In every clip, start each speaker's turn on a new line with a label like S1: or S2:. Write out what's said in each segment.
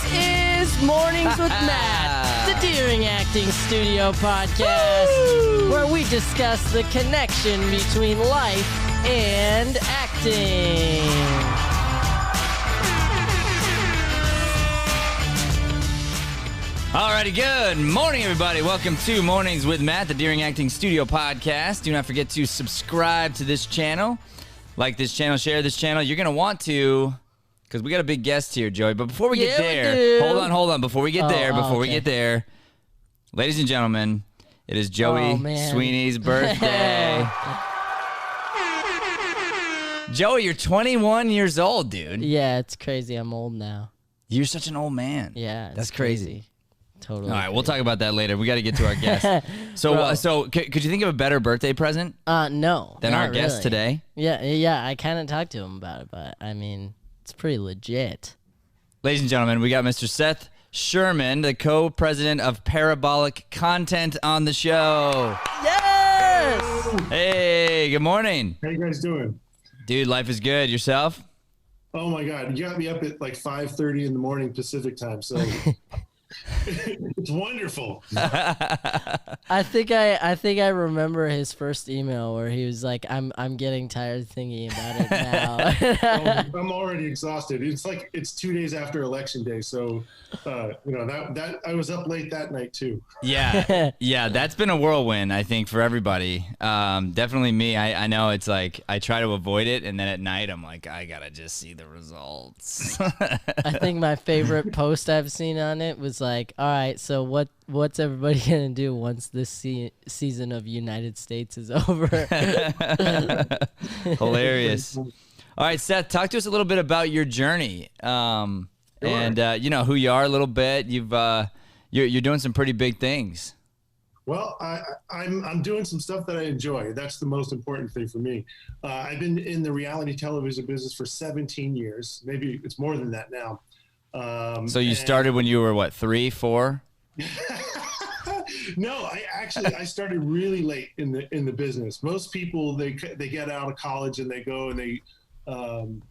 S1: is Mornings with Matt, the Deering Acting Studio podcast, where we discuss the connection between life and acting.
S2: Alrighty, good morning, everybody. Welcome to Mornings with Matt, the Deering Acting Studio podcast. Do not forget to subscribe to this channel, like this channel, share this channel. You're going to want to, because we got a big guest here, Joey. But before we get there, hold on. Before we get there, ladies and gentlemen, it is Joey Sweeney's birthday. Joey, you're 21 years old, dude.
S1: Yeah, it's crazy. I'm old now.
S2: You're such an old man.
S1: Yeah,
S2: that's crazy.
S1: Totally.
S2: All right, we'll talk about that later. We got to get to our guest. So could you think of a better birthday present?
S1: No.
S2: Than our guest today?
S1: Yeah. I kind of talked to him about it, but I mean, it's pretty legit.
S2: Ladies and gentlemen, we got Mr. Seth Sherman, the co-president of Parabolic Content, on the show.
S1: Yes!
S2: Hey, good morning.
S3: How you guys doing?
S2: Dude, life is good. Yourself?
S3: Oh my God, you got me up at like 5:30 in the morning Pacific time, so it's wonderful.
S1: I think I remember his first email where he was like, "I'm getting tired thinking about it now."
S3: I'm already exhausted. It's like it's 2 days after Election Day, so that I was up late that night too.
S2: Yeah, that's been a whirlwind, I think, for everybody. Definitely me. I know it's like I try to avoid it, and then at night I'm like, I gotta just see the results.
S1: I think my favorite post I've seen on it was like, all right, so what's everybody gonna do once this season of United States is over?
S2: Hilarious. All right, Seth, talk to us a little bit about your journey, and who you are a little bit. You're doing some pretty big things.
S3: Well, I'm doing some stuff that I enjoy. That's the most important thing for me. I've been in the reality television business for 17 years. Maybe it's more than that now.
S2: So you started when you were what, 3, 4?
S3: No, I started really late in the business. Most people they get out of college and they go and they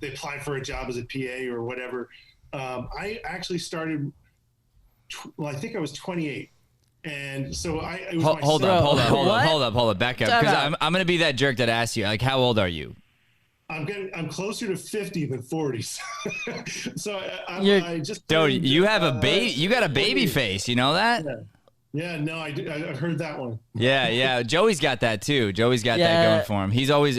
S3: apply for a job as a PA or whatever. I actually started. I think I was 28, and so
S2: hold up, back up, because I'm gonna be that jerk that asks you, like, how old are you?
S3: I'm closer to 50 than 40. So I just
S2: dude, you have a baby. You got a baby face. You know that?
S3: Yeah. No, I heard that one.
S2: Yeah. Joey's got that too. Joey's got that going for him.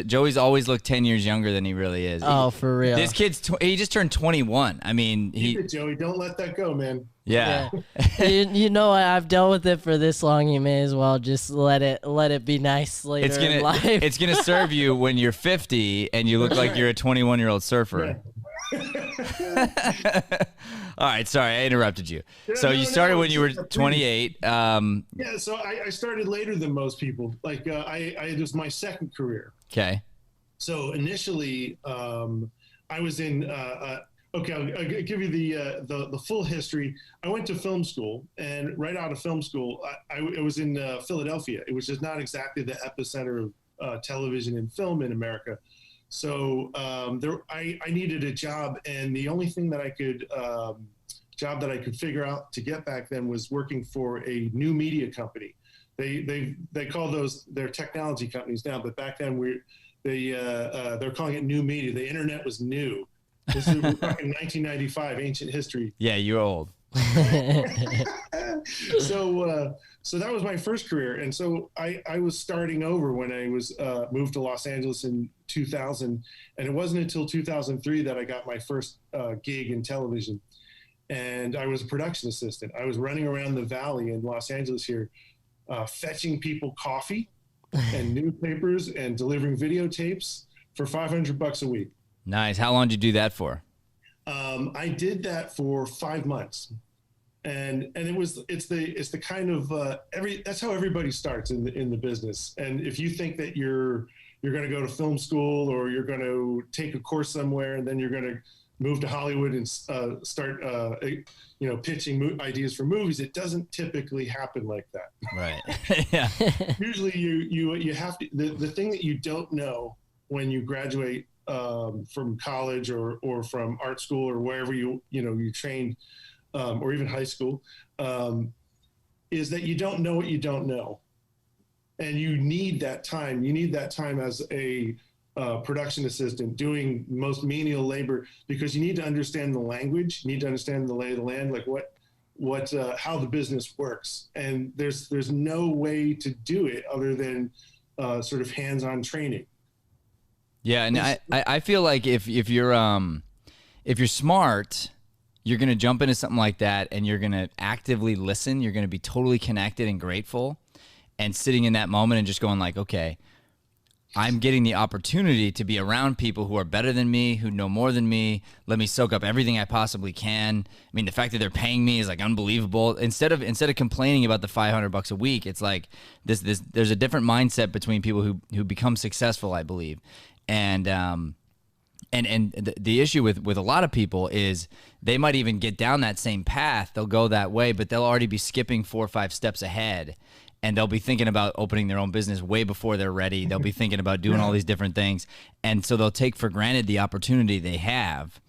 S2: Joey's always looked 10 years younger than he really is.
S1: Oh, for real.
S2: This kid's he just turned 21. I mean,
S3: Joey, don't let that go, man.
S2: Yeah.
S1: you know, I've dealt with it for this long. You may as well just let it be nice later in life.
S2: It's gonna serve you when you're 50 and you look like you're a 21-year-old surfer. Yeah. All right, sorry, I interrupted you. So you started when you were 28.
S3: Yeah, so I started later than most people. Like it was my second career.
S2: Okay.
S3: So initially, I was in. Okay, I'll give you the full history. I went to film school, and right out of film school, I was in Philadelphia. It was just not exactly the epicenter of television and film in America. So I needed a job, and the only thing that I could figure out to get back then was working for a new media company. They call those their technology companies now, but back then they're calling it new media. The internet was new. This is back in 1995, ancient history.
S2: Yeah, you're old.
S3: So that was my first career, and so I was starting over when I was moved to Los Angeles in 2000, and it wasn't until 2003 that I got my first gig in television, and I was a production assistant. I was running around the valley in Los Angeles here, fetching people coffee and newspapers and delivering videotapes for $500 a week.
S2: Nice. How long did you do that for?
S3: I did that for 5 months, and it's the kind of that's how everybody starts in the business. And if you think that you're going to go to film school or you're going to take a course somewhere and then you're going to move to Hollywood and start pitching ideas for movies, it doesn't typically happen like that.
S2: Right. Yeah.
S3: Usually you have to the thing that you don't know when you graduate from college or from art school or wherever you trained, or even high school, is that you don't know what you don't know. And you need that time. You need that time as a production assistant doing most menial labor, because you need to understand the language. You need to understand the lay of the land, like how the business works. And there's no way to do it other than sort of hands-on training.
S2: Yeah, and I feel like if you're smart, you're gonna jump into something like that, and you're gonna actively listen. You're gonna be totally connected and grateful, and sitting in that moment and just going like, okay, I'm getting the opportunity to be around people who are better than me, who know more than me. Let me soak up everything I possibly can. I mean, the fact that they're paying me is like unbelievable. Instead of complaining about the $500 a week, it's like there's a different mindset between people who become successful, I believe. And the issue with a lot of people is they might even get down that same path. They'll go that way, but they'll already be skipping 4 or 5 steps ahead. And they'll be thinking about opening their own business way before they're ready. They'll be thinking about doing all these different things. And so they'll take for granted the opportunity they have.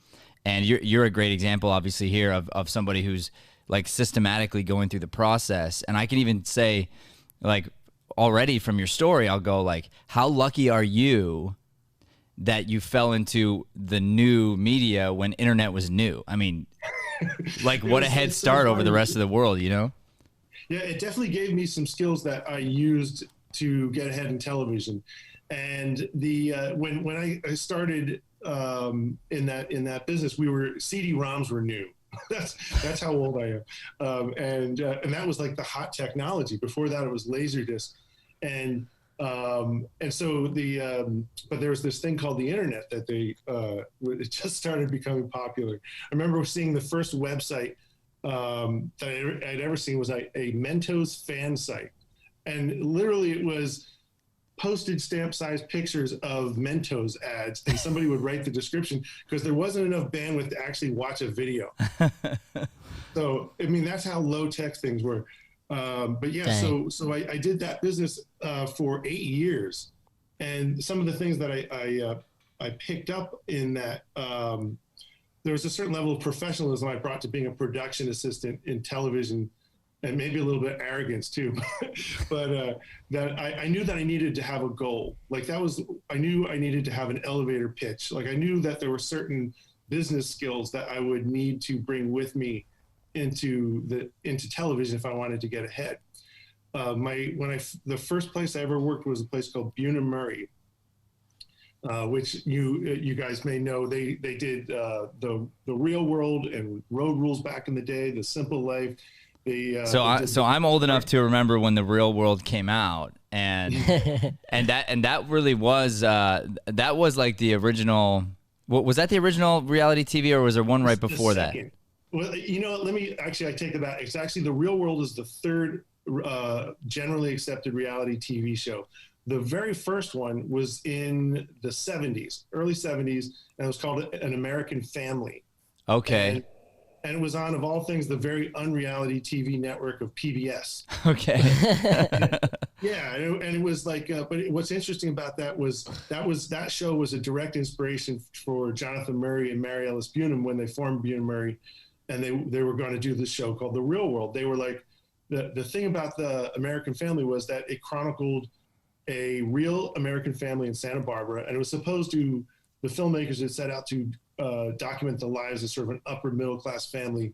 S2: And you're a great example, obviously, here of somebody who's like systematically going through the process. And I can even say, like, already from your story, I'll go like, how lucky are you that you fell into the new media when internet was new? I mean, like, what a head start over the rest of the world, you know?
S3: Yeah, it definitely gave me some skills that I used to get ahead in television. And when I started in that business, CD-ROMs were new. That's how old I am. And that was like the hot technology. Before that, it was Laserdisc. And so but there was this thing called the internet that it just started becoming popular. I remember seeing the first website that I'd ever seen was a Mentos fan site. And literally it was postage stamp sized pictures of Mentos ads, and somebody would write the description because there wasn't enough bandwidth to actually watch a video. So, I mean, that's how low tech things were. But yeah, so I did that business for 8 years. And some of the things that I picked up in that, there was a certain level of professionalism I brought to being a production assistant in television, and maybe a little bit arrogance too. But that I knew that I needed to have a goal. Like I knew I needed to have an elevator pitch. Like I knew that there were certain business skills that I would need to bring with me into television if I wanted to get ahead. The first place I ever worked was a place called Bunim Murray, which you guys may know. They did the Real World and Road Rules back in the day, The Simple Life.
S2: So I'm old enough to remember when The Real World came out, and that really was that was like the original. Was that the original reality TV, or was there one right before that?
S3: Well, you know, I take it back. It's actually The Real World is the third generally accepted reality TV show. The very first one was in the 70s, early 70s, and it was called An American Family.
S2: Okay.
S3: And it was on, of all things, the very unreality TV network of PBS.
S2: Okay.
S3: Yeah, and it was like, but what's interesting about that show was a direct inspiration for Jonathan Murray and Mary Ellis Bunim when they formed Bunim Murray, and they were going to do this show called The Real World. They were like, the thing about the American Family was that it chronicled a real American family in Santa Barbara, and it was supposed to, the filmmakers had set out to document the lives of sort of an upper middle class family,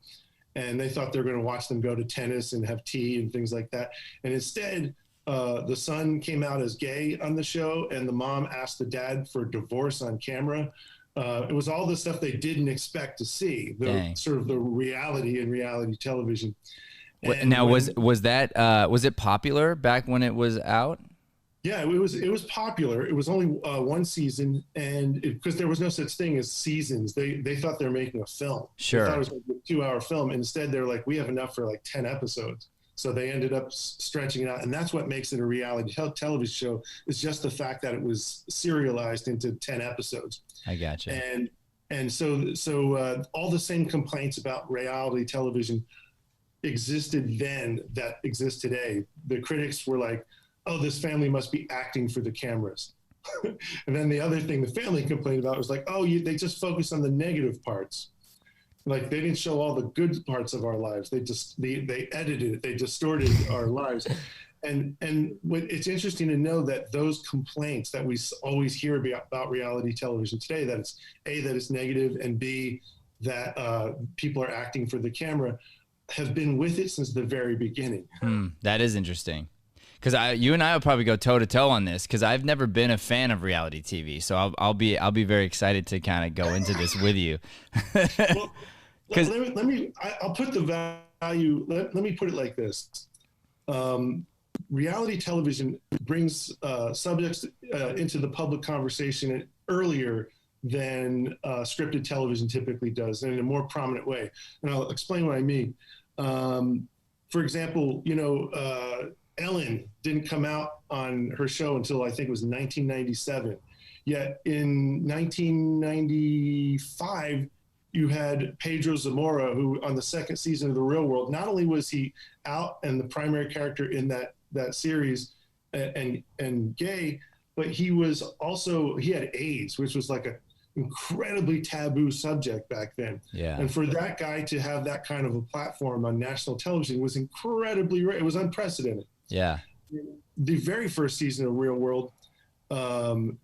S3: and they thought they were going to watch them go to tennis and have tea and things like that. And instead, the son came out as gay on the show, and the mom asked the dad for a divorce on camera. It was all the stuff they didn't expect to see, sort of the reality in reality television.
S2: Now, was it popular back when it was out?
S3: Yeah, it was popular. It was only one season, and because there was no such thing as seasons, they thought they were making a film.
S2: Sure.
S3: They thought it was like a 2-hour film. Instead, they're like, we have enough for like 10 episodes. So they ended up stretching it out, and that's what makes it a reality television show. Is just the fact that it was serialized into 10 episodes.
S2: I gotcha.
S3: And so all the same complaints about reality television existed then that exist today. The critics were like, oh, this family must be acting for the cameras. And then the other thing the family complained about was like, oh, they just focus on the negative parts. Like they didn't show all the good parts of our lives. They edited it. They distorted our lives. And it's interesting to know that those complaints that we always hear about reality television today, that it's A, that it's negative, and B, that people are acting for the camera, have been with it since the very beginning.
S2: That is interesting. Because you and I will probably go toe to toe on this, because I've never been a fan of reality TV. So I'll be very excited to kind of go into this with you.
S3: Well, I'll put the value. Let me put it like this. Reality television brings subjects into the public conversation earlier than scripted television typically does, and in a more prominent way. And I'll explain what I mean. For example, Ellen didn't come out on her show until I think it was 1997. Yet in 1995, you had Pedro Zamora, who on the second season of The Real World, not only was he out and the primary character in that series and gay, but he had AIDS, which was like a incredibly taboo subject back then.
S2: Yeah.
S3: And for that guy to have that kind of a platform on national television was incredibly rare. It was unprecedented.
S2: Yeah.
S3: The very first season of Real World, Kevin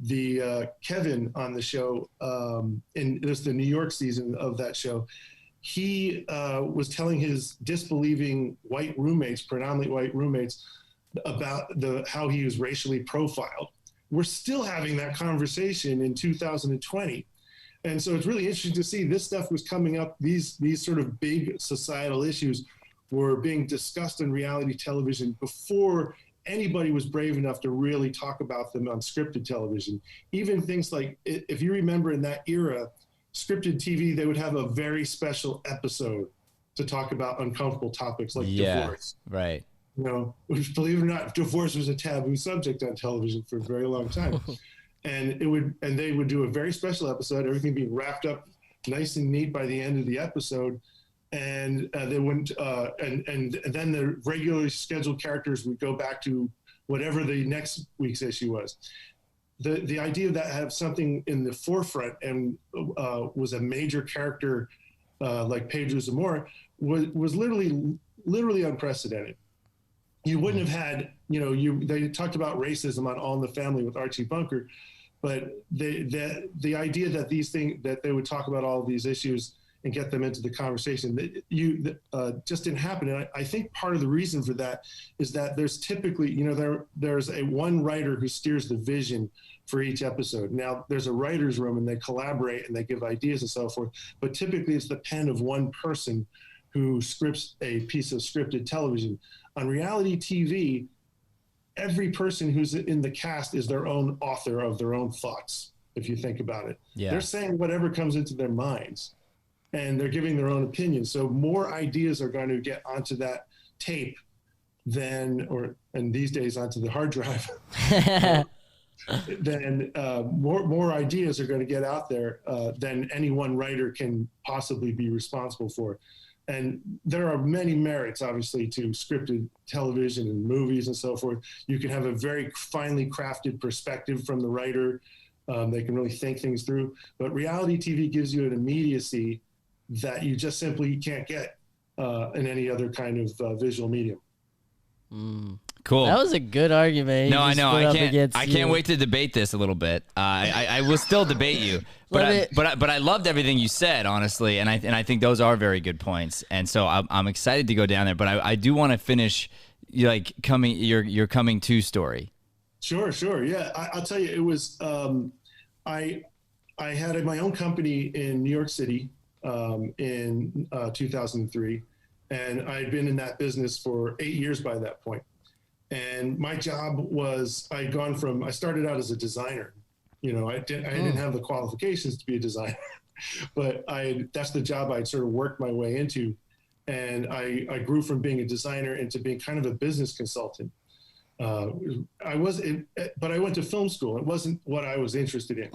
S3: on the show, and it was the New York season of that show, he was telling his disbelieving white roommates, predominantly white roommates, about how he was racially profiled. We're still having that conversation in 2020. And so it's really interesting to see this stuff was coming up. These sort of big societal issues were being discussed in reality television before anybody was brave enough to really talk about them on scripted television. Even things like, if you remember in that era, scripted TV, they would have a very special episode to talk about uncomfortable topics like divorce.
S2: Right.
S3: Which, believe it or not, divorce was a taboo subject on television for a very long time. And they would do a very special episode, everything being wrapped up nice and neat by the end of the episode. And they wouldn't, and then the regularly scheduled characters would go back to whatever the next week's issue was. The idea that have something in the forefront and was a major character like Pedro Zamora was literally unprecedented. You wouldn't have had, they talked about racism on All in the Family with Archie Bunker, but the idea that that they would talk about all of these issues and get them into the conversation, just didn't happen. And I think part of the reason for that is that there's typically, there's one writer who steers the vision for each episode. Now there's a writer's room and they collaborate and they give ideas and so forth, but typically it's the pen of one person who scripts a piece of scripted television. On reality TV, every person who's in the cast is their own author of their own thoughts, if you think about it.
S2: Yeah.
S3: They're saying whatever comes into their minds, and they're giving their own opinion. So more ideas are going to get onto that tape and these days onto the hard drive. Then more ideas are going to get out there than any one writer can possibly be responsible for. And there are many merits, obviously, to scripted television and movies and so forth. You can have a very finely crafted perspective from the writer. They can really think things through. But reality TV gives you an immediacy that you just simply can't get in any other kind of visual medium.
S2: Cool.
S1: That was a good argument.
S2: No, I know. I can't wait to debate this a little bit. I will still debate you, but I loved everything you said, honestly, and I think those are very good points. And so I'm excited to go down there. But I do want to finish your coming to story.
S3: Sure. Yeah, I'll tell you. It was I had my own company in New York City in 2003, and I had been in that business for 8 years by that point. And my job was, I started out as a designer. I didn't have the qualifications to be a designer, but that's the job I'd sort of worked my way into. And I grew from being a designer into being kind of a business consultant. But I went to film school. It wasn't what I was interested in.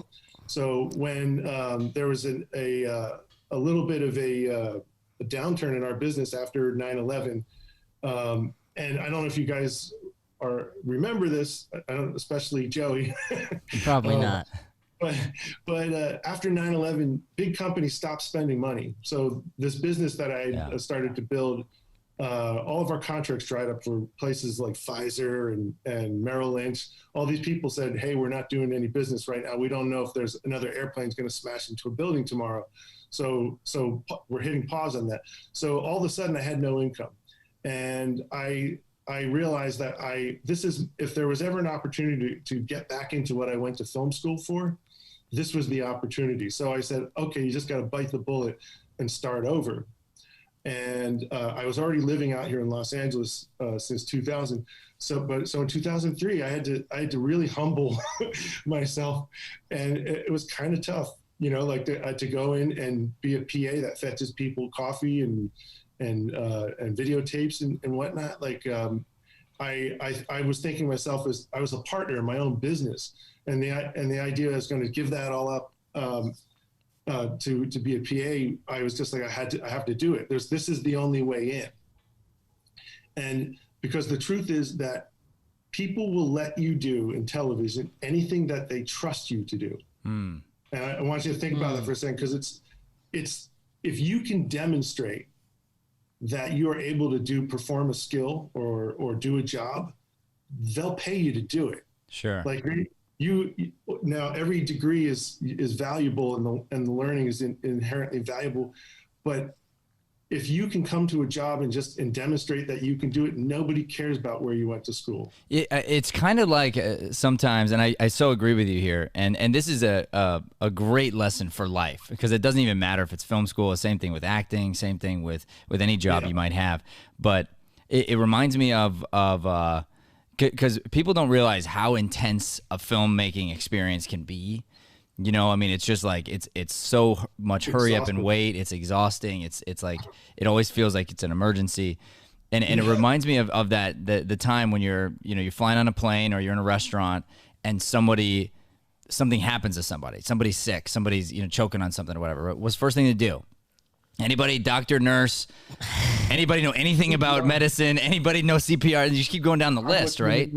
S3: So when there was a little bit of a downturn in our business after 9/11, and I don't know if you guys remember this, especially Joey.
S1: Probably not.
S3: but after 9/11, big companies stopped spending money. So this business that I started to build, all of our contracts dried up for places like Pfizer and Merrill Lynch. All these people said, hey, we're not doing any business right now. We don't know if there's another airplane's going to smash into a building tomorrow. So we're hitting pause on that. So all of a sudden I had no income. And I realized that if there was ever an opportunity to get back into what I went to film school for, this was the opportunity. So I said, okay, you just got to bite the bullet and start over. And I was already living out here in Los Angeles since 2000. So in 2003, I had to really humble myself, and it was kind of tough, like to go in and be a PA that fetches people coffee and videotapes and whatnot. Like I was thinking to myself as I was a partner in my own business, and the idea is going to give that all up. To be a PA, I was just like, I have to do it. This is the only way in. And because the truth is that people will let you do in television anything that they trust you to do. And I want you to think about that for a second, because it's if you can demonstrate that you are able to perform a skill or do a job, they'll pay you to do it.
S2: Sure.
S3: Like you now, every degree is valuable, and the learning is inherently valuable. But if you can come to a job and demonstrate that you can do it, nobody cares about where you went to school.
S2: It's kind of like sometimes, and I so agree with you here. And this is a great lesson for life, because it doesn't even matter if it's film school. Same thing with acting. Same thing with any job you might have. But it reminds me of because people don't realize how intense a filmmaking experience can be. I mean, it's just like it's so much hurry up and wait. It's exhausting. It's like it always feels like it's an emergency, and it reminds me of that the time when you're flying on a plane or you're in a restaurant and something happens to somebody. Somebody's sick. Somebody's choking on something or whatever. What's the first thing to do? Anybody, doctor, nurse, anybody know anything about medicine? Anybody know CPR? And you just keep going down the list, right?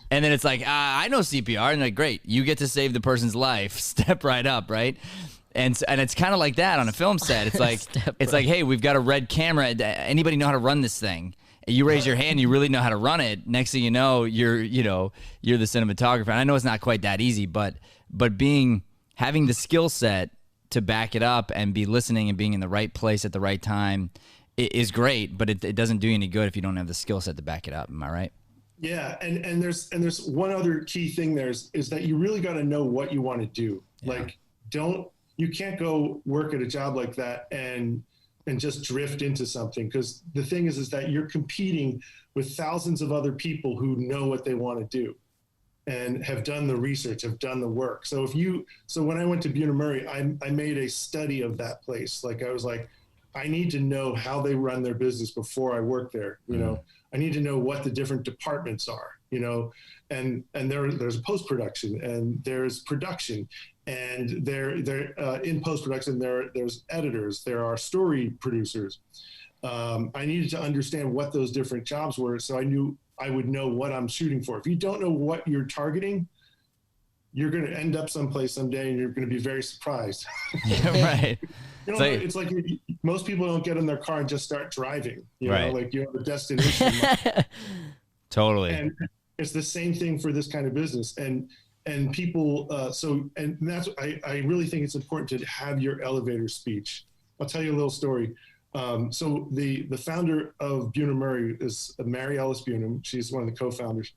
S2: And then it's like, I know CPR. And like, great, you get to save the person's life. Step right up, right? And it's kind of like that on a film set. It's like, like, hey, we've got a red camera. Anybody know how to run this thing? And you raise your hand, you really know how to run it. Next thing you know, you're the cinematographer. And I know it's not quite that easy, but having the skill set to back it up and be listening and being in the right place at the right time is great, but it doesn't do you any good if you don't have the skill set to back it up. Am I right?
S3: Yeah, and there's one other key thing is that you really got to know what you want to do. Yeah. Like, you can't go work at a job like that and just drift into something, because the thing is that you're competing with thousands of other people who know what they want to do and have done the research, have done the work. So when I went to Bunim/Murray, I made a study of that place. Like, I was like, I need to know how they run their business before I work there. I need to know what the different departments are, and there's post-production and there's production, and there in post-production, there's editors, there are story producers. I needed to understand what those different jobs were, so I knew I would know what I'm shooting for. If you don't know what you're targeting, you're going to end up someplace someday and you're going to be very surprised.
S2: Yeah, right.
S3: It's like most people don't get in their car and just start driving.
S2: Right.
S3: Like you have a destination.
S2: Totally.
S3: And it's the same thing for this kind of business. And people, and that's, I really think it's important to have your elevator speech. I'll tell you a little story. So the founder of Bunim/Murray is Mary Ellis Bunim. She's one of the co-founders.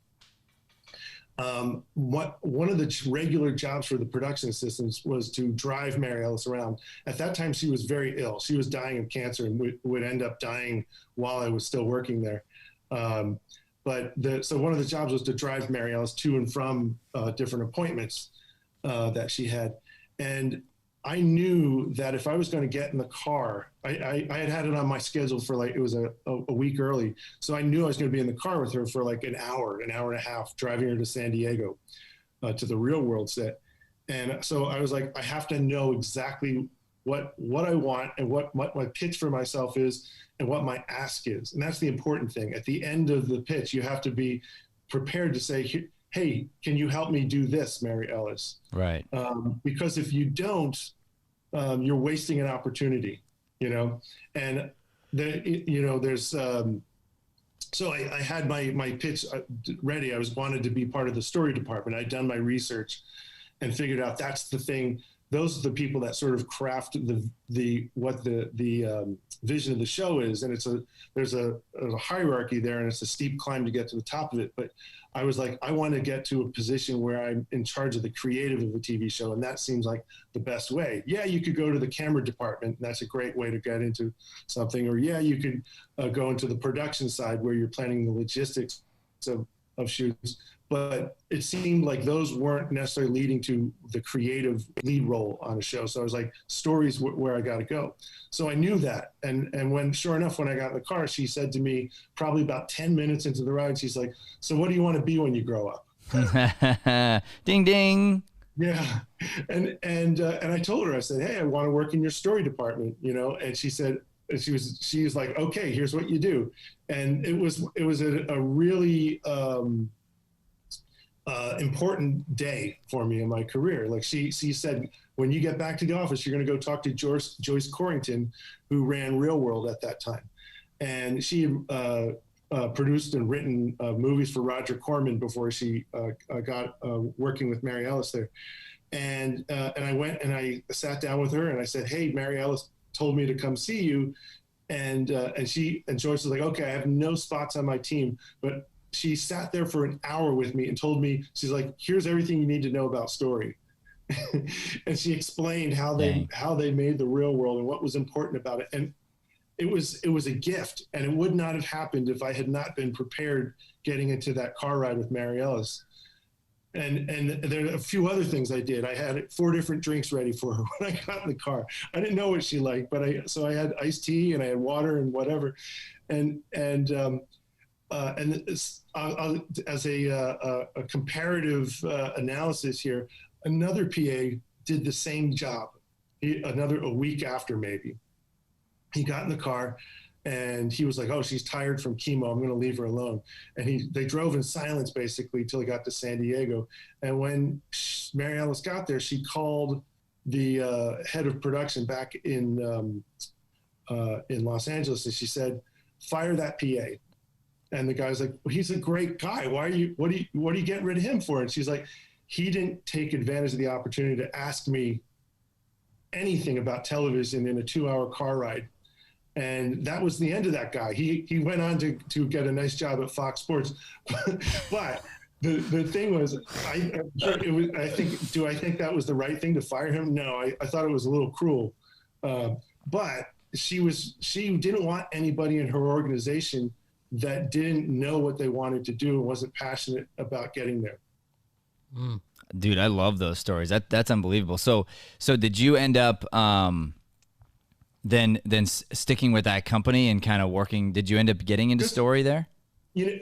S3: One of the regular jobs for the production assistants was to drive Mary Ellis around. At that time, she was very ill. She was dying of cancer and would end up dying while I was still working there. So one of the jobs was to drive Mary Ellis to and from different appointments that she had. And I knew that if I was going to get in the car, I had it on my schedule for it was a week early. So I knew I was going to be in the car with her for like an hour and a half, driving her to San Diego to the Real World set. And so I was like, I have to know exactly what I want and what my pitch for myself is and what my ask is. And that's the important thing. At the end of the pitch, you have to be prepared to say, hey, can you help me do this, Mary Ellis?
S2: Right.
S3: Because if you don't, you're wasting an opportunity, and there's, so I had my pitch ready. I wanted to be part of the story department. I'd done my research and figured out that's the thing. Those are the people that sort of craft what the vision of the show is, and there's a hierarchy there, and it's a steep climb to get to the top of it. But I was like, I want to get to a position where I'm in charge of the creative of a TV show, and that seems like the best way. Yeah, you could go to the camera department, and that's a great way to get into something. Or yeah, you could go into the production side where you're planning the logistics of shoots. But it seemed like those weren't necessarily leading to the creative lead role on a show. So I was like, stories where I got to go. So I knew that. And sure enough, when I got in the car, she said to me, probably about 10 minutes into the ride, she's like, so what do you want to be when you grow up?
S2: Ding, ding.
S3: Yeah. And I told her, I said, hey, I want to work in your story department, and she said, she was like, okay, here's what you do. And it was a really, important day for me in my career. Like she said, when you get back to the office, you're going to go talk to Joyce Corrington, who ran Real World at that time. And she produced and written movies for Roger Corman before she got working with Mary Ellis there. And I went and I sat down with her and I said, hey, Mary Ellis told me to come see you. And Joyce was like, okay, I have no spots on my team, but she sat there for an hour with me and told me, she's like, here's everything you need to know about story. And she explained how they made the Real World and what was important about it. And it was a gift, and it would not have happened if I had not been prepared getting into that car ride with Mary Ellis. And there are a few other things I did. I had 4 different drinks ready for her when I got in the car. I didn't know what she liked, but I had iced tea and I had water and whatever. And as a comparative analysis here, another PA did the same job. A week after, maybe. He got in the car and he was like, oh, she's tired from chemo. I'm going to leave her alone. And they drove in silence basically till he got to San Diego. And when Mary Ellis got there, she called the head of production back in Los Angeles, and she said, fire that PA. And the guy's like, well, he's a great guy. What are you getting rid of him for? And she's like, he didn't take advantage of the opportunity to ask me anything about television in a 2-hour car ride. And that was the end of that guy. He went on to get a nice job at Fox Sports. But the thing was, I think that was the right thing to fire him? No, I thought it was a little cruel. But she didn't want anybody in her organization that didn't know what they wanted to do and wasn't passionate about getting there.
S2: Dude, I love those stories. That's unbelievable. So did you end up then sticking with that company and kind of working? Did you end up getting into story there?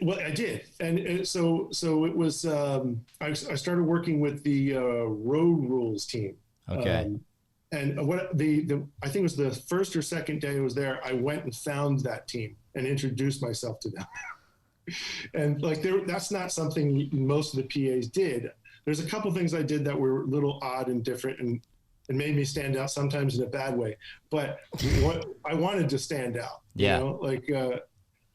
S3: Well, I did, and so it was. I started working with the Road Rules team.
S2: Okay.
S3: And what I think it was the first or second day I was there, I went and found that team and introduced myself to them. And that's not something most of the PAs did. There's a couple things I did that were a little odd and different and made me stand out, sometimes in a bad way. But I wanted to stand out.
S2: Yeah.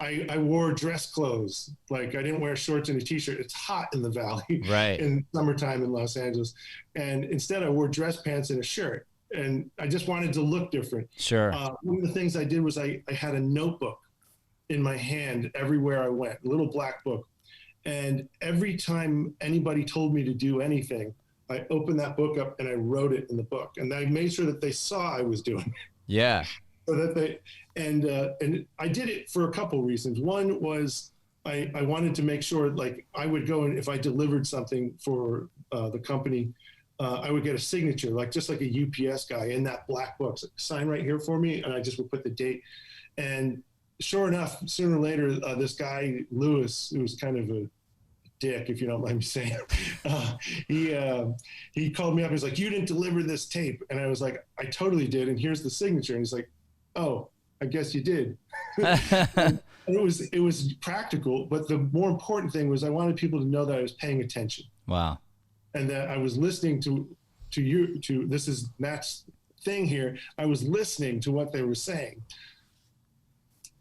S3: I wore dress clothes. I didn't wear shorts and a t-shirt. It's hot in the Valley,
S2: right,
S3: in summertime in Los Angeles. And instead I wore dress pants and a shirt. And I just wanted to look different.
S2: Sure.
S3: One of the things I did was I had a notebook in my hand everywhere I went, a little black book. And every time anybody told me to do anything, I opened that book up and I wrote it in the book. And I made sure that they saw I was doing it.
S2: Yeah.
S3: So that and I did it for a couple reasons. One was I wanted to make sure, I would go, and if I delivered something for the company, I would get a signature, just like a UPS guy in that black book. So, sign right here for me, and I just would put the date. And sure enough, sooner or later, this guy, Lewis, who was kind of a dick, if you don't mind me saying, he called me up. He's like, you didn't deliver this tape. And I was like, I totally did. And here's the signature. And he's like, oh, I guess you did. it was practical, but the more important thing was I wanted people to know that I was paying attention.
S2: Wow.
S3: And that I was listening to this is Matt's thing here. I was listening to what they were saying.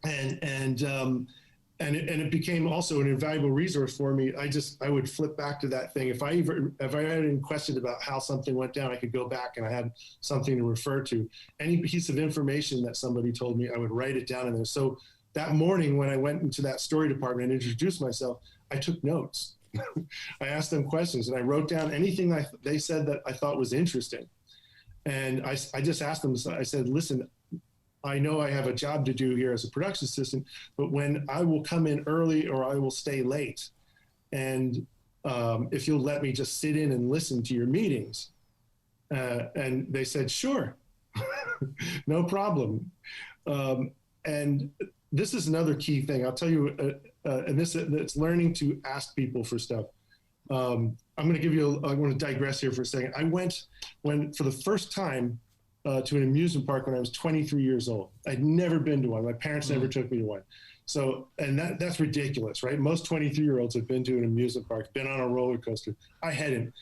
S3: And it became also an invaluable resource for me. I would flip back to that thing. If I had any questions about how something went down, I could go back and I had something to refer to. Any piece of information that somebody told me, I would write it down in there. So that morning when I went into that story department and introduced myself, I took notes. I asked them questions and I wrote down anything they said that I thought was interesting. And I just asked them, I said, listen, I know I have a job to do here as a production assistant, but when I will come in early or I will stay late, and if you'll let me just sit in and listen to your meetings. And they said, sure, no problem. And this is another key thing. I'll tell you, and it's learning to ask people for stuff. I'm going to give you, I want to digress here for a second. I went for the first time to an amusement park when I was 23 years old. I'd never been to one. My parents never took me to one. So, and that's ridiculous, right? Most 23-year-olds have been to an amusement park, been on a roller coaster. I hadn't.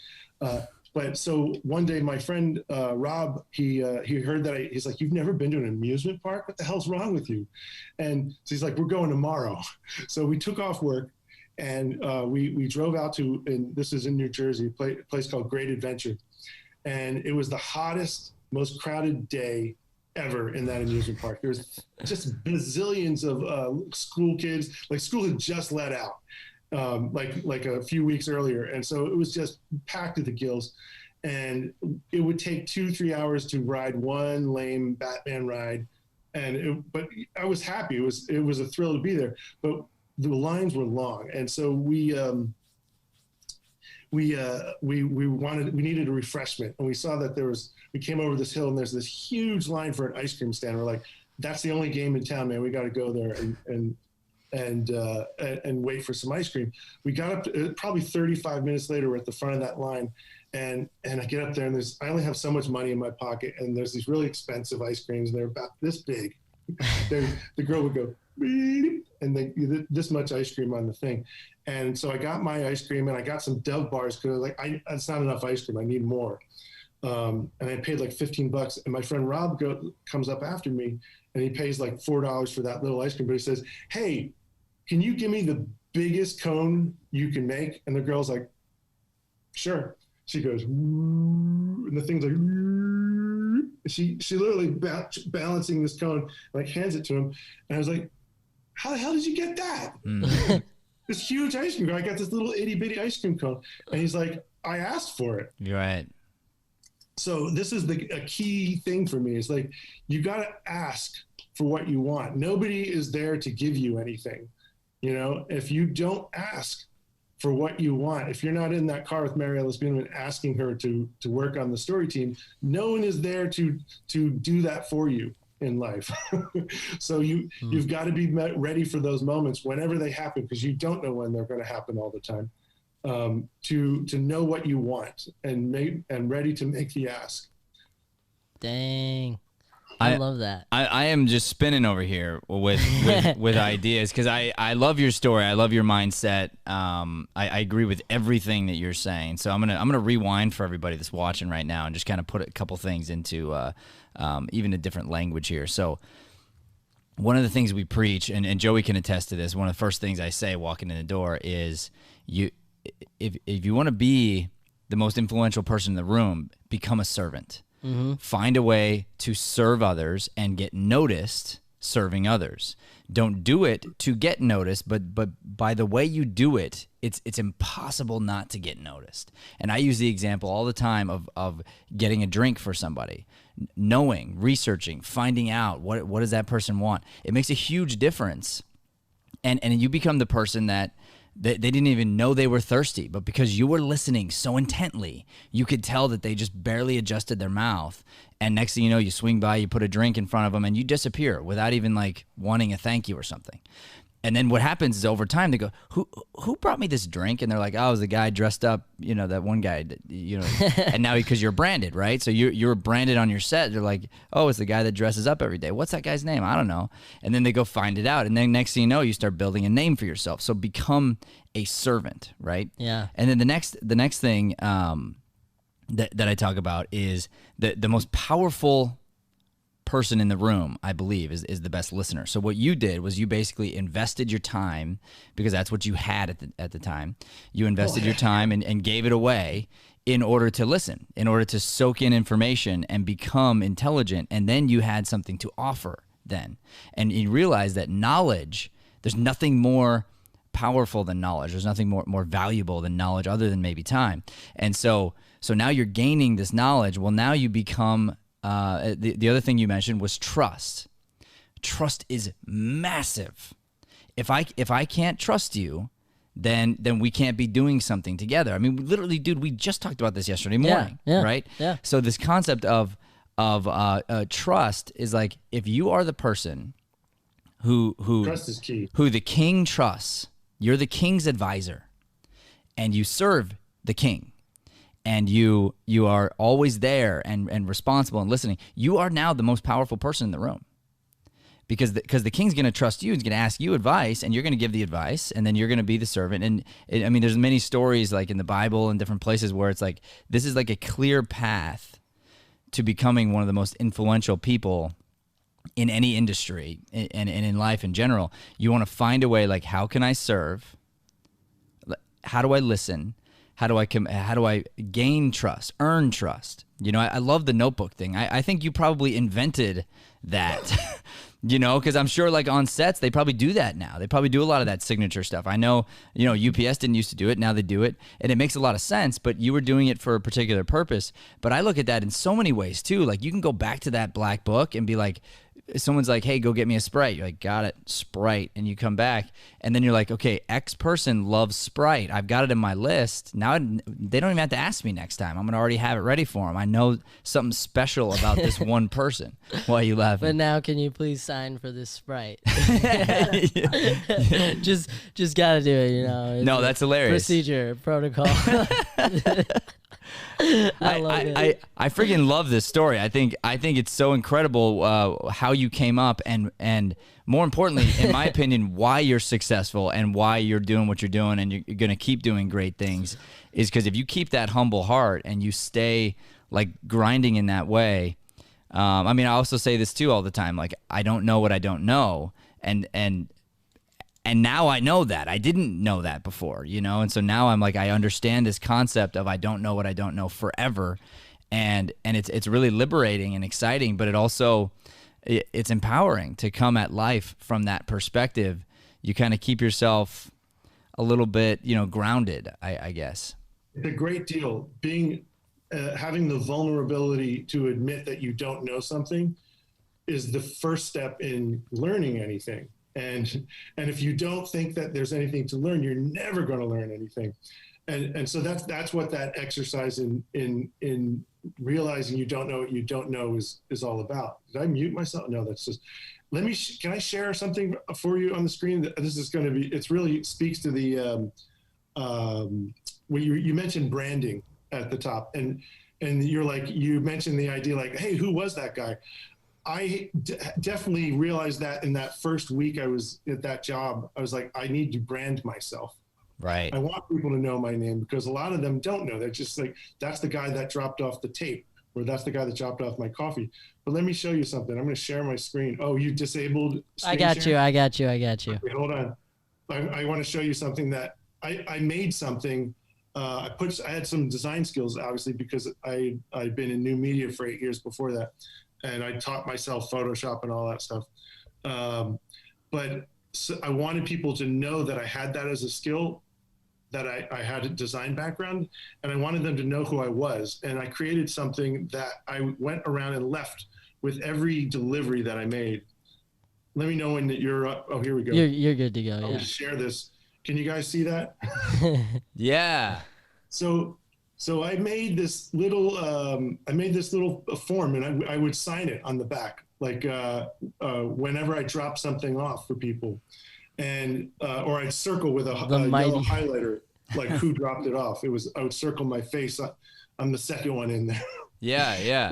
S3: But so one day my friend, Rob, he heard that he's like, you've never been to an amusement park? What the hell's wrong with you? And so he's like, we're going tomorrow. So we took off work and we drove out to, and this is in New Jersey, a place called Great Adventure. And it was the hottest, most crowded day ever in that amusement park. There was just bazillions of school kids, like school had just let out. Like a few weeks earlier. And so it was just packed to the gills. And it would take 2-3 hours to ride one lame Batman ride. But I was happy. It was a thrill to be there. But the lines were long. And so we needed a refreshment. And we saw that we came over this hill and there's this huge line for an ice cream stand. We're like, that's the only game in town, man. We got to go there and wait for some ice cream. We got up to, probably 35 minutes later, we're at the front of that line, and I get up there and I only have so much money in my pocket, and there's these really expensive ice creams. They're about this big. The girl would go, beep, and this much ice cream on the thing. And so I got my ice cream and I got some Dove bars because it's not enough ice cream. I need more. And I paid like $15. And my friend Rob comes up after me and he pays like $4 for that little ice cream. But he says, hey, can you give me the biggest cone you can make? And the girl's like, sure. She goes, and the thing's like, she literally balancing this cone, like hands it to him. And I was like, how the hell did you get that? This huge ice cream cone. I got this little itty bitty ice cream cone. And he's like, I asked for it.
S2: You're right.
S3: So this is a key thing for me. It's like, you got to ask for what you want. Nobody is there to give you anything. You know, if you don't ask for what you want, if you're not in that car with Mary Ellis Beaman asking her to work on the story team, no one is there to do that for you in life. So you've got to be ready for those moments whenever they happen, because you don't know when they're going to happen all the time. To know what you want and ready to make the ask.
S1: Dang. I love that.
S2: I am just spinning over here with ideas, because I love your story. I love your mindset. I agree with everything that you're saying. So I'm gonna rewind for everybody that's watching right now and just kind of put a couple things into even a different language here. So one of the things we preach, and Joey can attest to this, one of the first things I say walking in the door is, if you want to be the most influential person in the room, become a servant. Mm-hmm. Find a way to serve others and get noticed serving others. Don't do it to get noticed, but by the way you do it, it's impossible not to get noticed. And I use the example all the time of getting a drink for somebody, knowing, researching, finding out what does that person want. It makes a huge difference, and you become the person that they didn't even know they were thirsty, but because you were listening so intently, you could tell that they just barely adjusted their mouth. And next thing you know, you swing by, you put a drink in front of them, and you disappear without even like wanting a thank you or something. And then what happens is over time they go, who brought me this drink? And they're like, oh, it was the guy dressed up, that one guy, and now because you're branded, right? So you're branded on your set. They're like, oh, it's the guy that dresses up every day. What's that guy's name? I don't know. And then they go find it out. And then next thing you know, you start building a name for yourself. So become a servant, right?
S1: Yeah.
S2: And then the next thing that I talk about is the most powerful person in the room, I believe, is the best listener. So what you did was you basically invested your time, because that's what you had at the time. You invested your time and gave it away in order to listen, in order to soak in information and become intelligent. And then you had something to offer then. And you realize that knowledge, there's nothing more powerful than knowledge. There's nothing more valuable than knowledge other than maybe time. And so now you're gaining this knowledge. Well, now you become the other thing you mentioned was trust. Trust is massive. If I can't trust you, then we can't be doing something together. I mean, literally, dude, we just talked about this yesterday morning, right?
S1: Yeah.
S2: So this concept of trust is like, if you are the person who
S3: Trust is key.
S2: Who the king trusts, you're the king's advisor, and you serve the king, and you are always there and responsible and listening, you are now the most powerful person in the room. Because the king's going to trust you, he's going to ask you advice, and you're going to give the advice, and then you're going to be the servant. And I mean, there's many stories like in the Bible and different places where it's like, this is like a clear path to becoming one of the most influential people in any industry and in life in general. You want to find a way, like, how can I serve? How do I listen? How do I gain trust, earn trust? You know, I love the notebook thing. I think you probably invented that, you know, because I'm sure like on sets, they probably do that now. They probably do a lot of that signature stuff. I know, you know, UPS didn't used to do it. Now they do it. And it makes a lot of sense, but you were doing it for a particular purpose. But I look at that in so many ways too. Like you can go back to that black book and be like, someone's like, hey, go get me a Sprite. You're like, got it, Sprite. And you come back and then you're like, okay, X person loves Sprite. I've got it in my list. Now they don't even have to ask me next time. I'm going to already have it ready for them. I know something special about this one person. Why are you laughing?
S1: But now can you please sign for this Sprite? Just got to do it, you know.
S2: No, that's hilarious.
S1: Procedure, protocol. I
S2: freaking love this story. I think it's so incredible how you came up and more importantly, in my opinion, why you're successful and why you're doing what you're doing and you're going to keep doing great things is because if you keep that humble heart and you stay like grinding in that way. I mean, I also say this too all the time. Like, I don't know what I don't know, and now I know that. I didn't know that before, you know? And so now I'm like, I understand this concept of I don't know what I don't know forever. And it's really liberating and exciting, but it also, it's empowering to come at life from that perspective. You kind of keep yourself a little bit, you know, grounded, I guess.
S3: It's a great deal. Having the vulnerability to admit that you don't know something is the first step in learning anything. And if you don't think that there's anything to learn, you're never going to learn anything. And so that's what that exercise in realizing you don't know what you don't know is all about. Did I mute myself? No, that's just, can I share something for you on the screen? This is going to be, it's really speaks to the, when you mentioned branding at the top and you're like, you mentioned the idea like, hey, who was that guy? I definitely realized that in that first week I was at that job, I was like, I need to brand myself.
S2: Right.
S3: I want people to know my name because a lot of them don't know. They're just like, that's the guy that dropped off the tape or that's the guy that dropped off my coffee. But let me show you something. I'm going to share my screen. Oh, you disabled screen
S1: I got
S3: share?
S1: I got you.
S3: Okay, hold on. I want to show you something that I made something. I had some design skills, obviously, because I'd been in new media for 8 years before that. And I taught myself Photoshop and all that stuff. But so I wanted people to know that I had that as a skill, that I had a design background, and I wanted them to know who I was. And I created something that I went around and left with every delivery that I made. Let me know when you're up. Oh, here we go.
S1: You're good to go.
S3: I'll
S1: Yeah.
S3: share this. Can you guys see that?
S2: Yeah.
S3: So I made this little form, and I would sign it on the back, like whenever I drop something off for people. and or I'd circle with a
S1: mighty
S3: yellow highlighter, like who dropped it off. I would circle my face. I'm the second one in there.
S2: Yeah.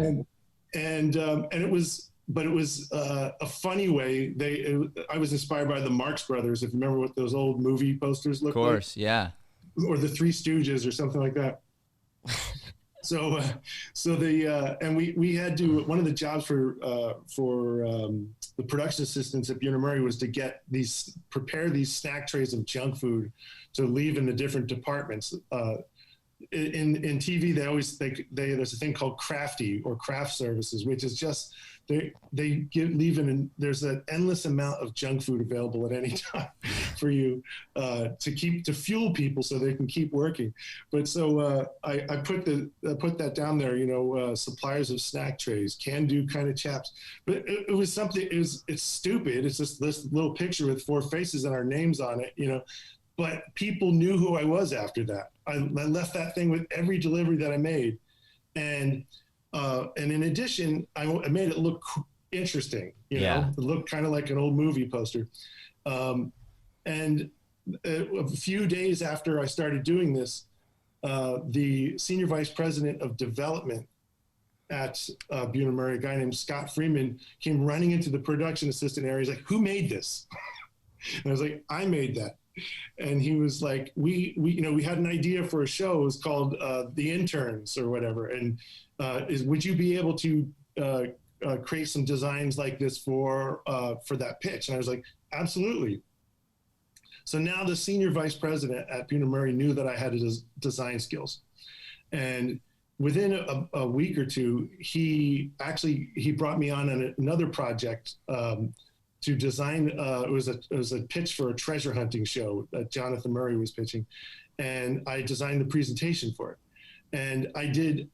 S3: And it was, but it was a funny way. I was inspired by the Marx Brothers. If you remember what those old movie posters looked like.
S2: Of course, yeah.
S3: Or the Three Stooges or something like that. So we had to, one of the jobs for the production assistants at Buena Murray was to prepare these snack trays of junk food to leave in the different departments. In TV, there's a thing called crafty or craft services, which is just there's an endless amount of junk food available at any time for you to fuel people so they can keep working. But so I put that down there, suppliers of snack trays, can-do kind of chaps. But it was something. It's stupid. It's just this little picture with 4 faces and our names on it, But people knew who I was after that. I left that thing with every delivery that I made, and in addition, I made it look interesting. It looked kind of like an old movie poster. And a few days after I started doing this, the senior vice president of development at Buena Murray, a guy named Scott Freeman, came running into the production assistant area. He's like, "Who made this?" And I was like, "I made that." And he was like, we had an idea for a show. It was called The Interns or whatever. And would you be able to create some designs like this for that pitch? And I was like, absolutely. So now the senior vice president at Buena Murray knew that I had design skills. And within a week or two, he brought me on another project to design. It was a pitch for a treasure hunting show that Jonathan Murray was pitching, and I designed the presentation for it. And I did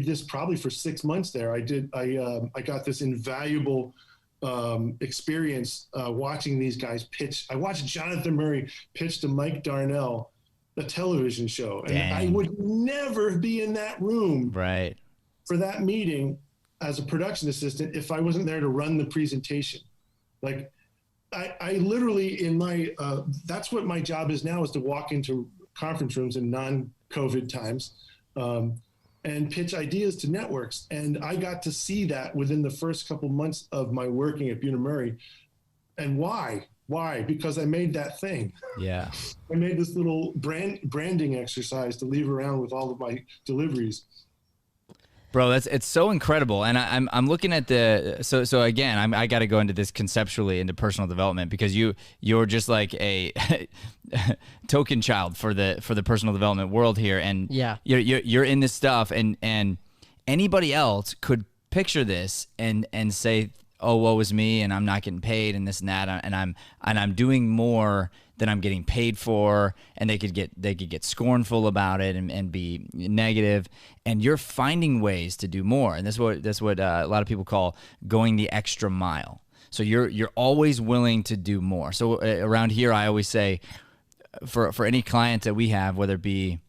S3: this probably for 6 months there. I got this invaluable experience watching these guys pitch. I watched Jonathan Murray pitch to Mike Darnell a television show, and
S2: Dang.
S3: I would never be in that room
S2: Right.
S3: for that meeting as a production assistant if I wasn't there to run the presentation. Like I literally that's what my job is now, is to walk into conference rooms in non-COVID times and pitch ideas to networks. And I got to see that within the first couple months of my working at Buena Murray. And why? Because I made that thing.
S2: Yeah.
S3: I made this little branding exercise to leave around with all of my deliveries.
S2: Bro, it's so incredible, and I'm looking at so again I got to go into this conceptually into personal development, because you're just like a token child for the personal development world here, and
S1: yeah,
S2: you're in this stuff, and anybody else could picture this and say, oh, woe is me, and I'm not getting paid, and this and that, and I'm doing more than I'm getting paid for, and they could get scornful about it and be negative, and you're finding ways to do more, and that's what a lot of people call going the extra mile. So you're always willing to do more. So around here, I always say, for any client that we have, whether it be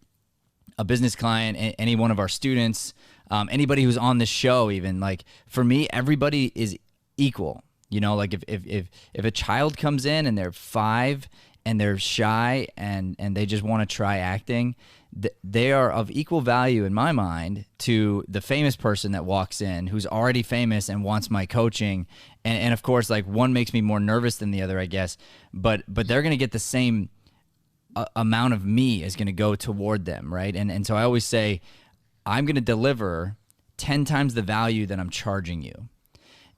S2: a business client, any one of our students, anybody who's on the show, even, like, for me, everybody is equal. Like if a child comes in and they're 5 and they're shy and they just want to try acting, they are of equal value in my mind to the famous person that walks in who's already famous and wants my coaching. And of course, like, one makes me more nervous than the other, I guess, but they're going to get the same amount of me is going to go toward them, right? And so I always say, I'm going to deliver 10 times the value that I'm charging you.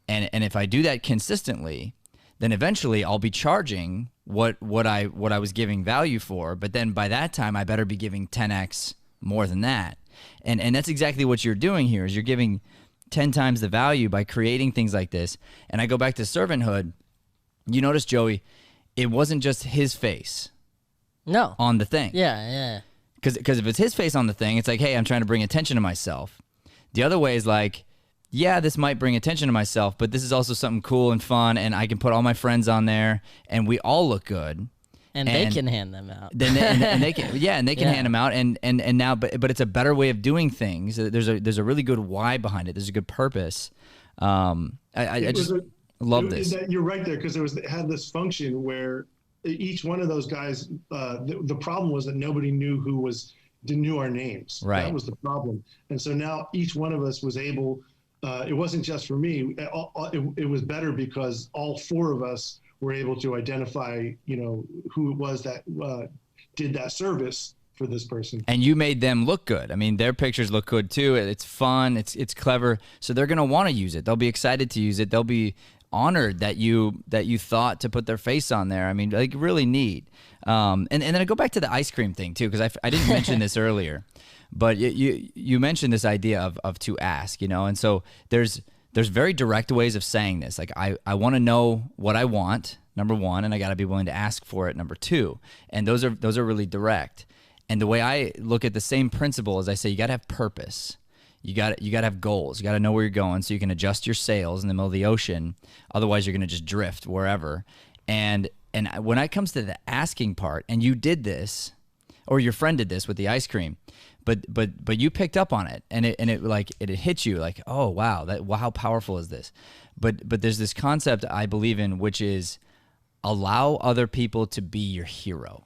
S2: And if I do that consistently, then eventually I'll be charging what I was giving value for. But then by that time, I better be giving 10x more than that. And that's exactly what you're doing here, is you're giving 10 times the value by creating things like this. And I go back to servanthood. You notice, Joey, it wasn't just his face on the thing.
S1: Yeah.
S2: Because if it's his face on the thing, it's like, hey, I'm trying to bring attention to myself. The other way is like, yeah, this might bring attention to myself, but this is also something cool and fun, and I can put all my friends on there, and we all look good.
S1: And they can hand them out.
S2: And they can, hand them out, and now, but it's a better way of doing things. There's a really good why behind it. There's a good purpose. Go Love this.
S3: You're right there, because it had this function where each one of those guys, the problem was that nobody knew knew our names.
S2: Right.
S3: That was the problem. And so now each one of us was able, it wasn't just for me, it was better because all four of us were able to identify, who it was that did that service for this person.
S2: And you made them look good. I mean, their pictures look good too. It's fun. It's clever. So they're going to want to use it. They'll be excited to use it. They'll be honored that you thought to put their face on there. I mean, like, really neat. And then I go back to the ice cream thing too, because I didn't mention this earlier, but you mentioned this idea of to ask, and so there's very direct ways of saying this. Like, I want to know what I want, number one, and I got to be willing to ask for it, number two. And those are really direct. And the way I look at the same principle is, I say you got to have purpose. You got to have goals. You got to know where you're going so you can adjust your sails in the middle of the ocean. Otherwise, you're going to just drift wherever. And when it comes to the asking part, and you did this, or your friend did this with the ice cream, but you picked up on it, and it hit you like, oh wow, how powerful is this? But there's this concept I believe in, which is allow other people to be your hero.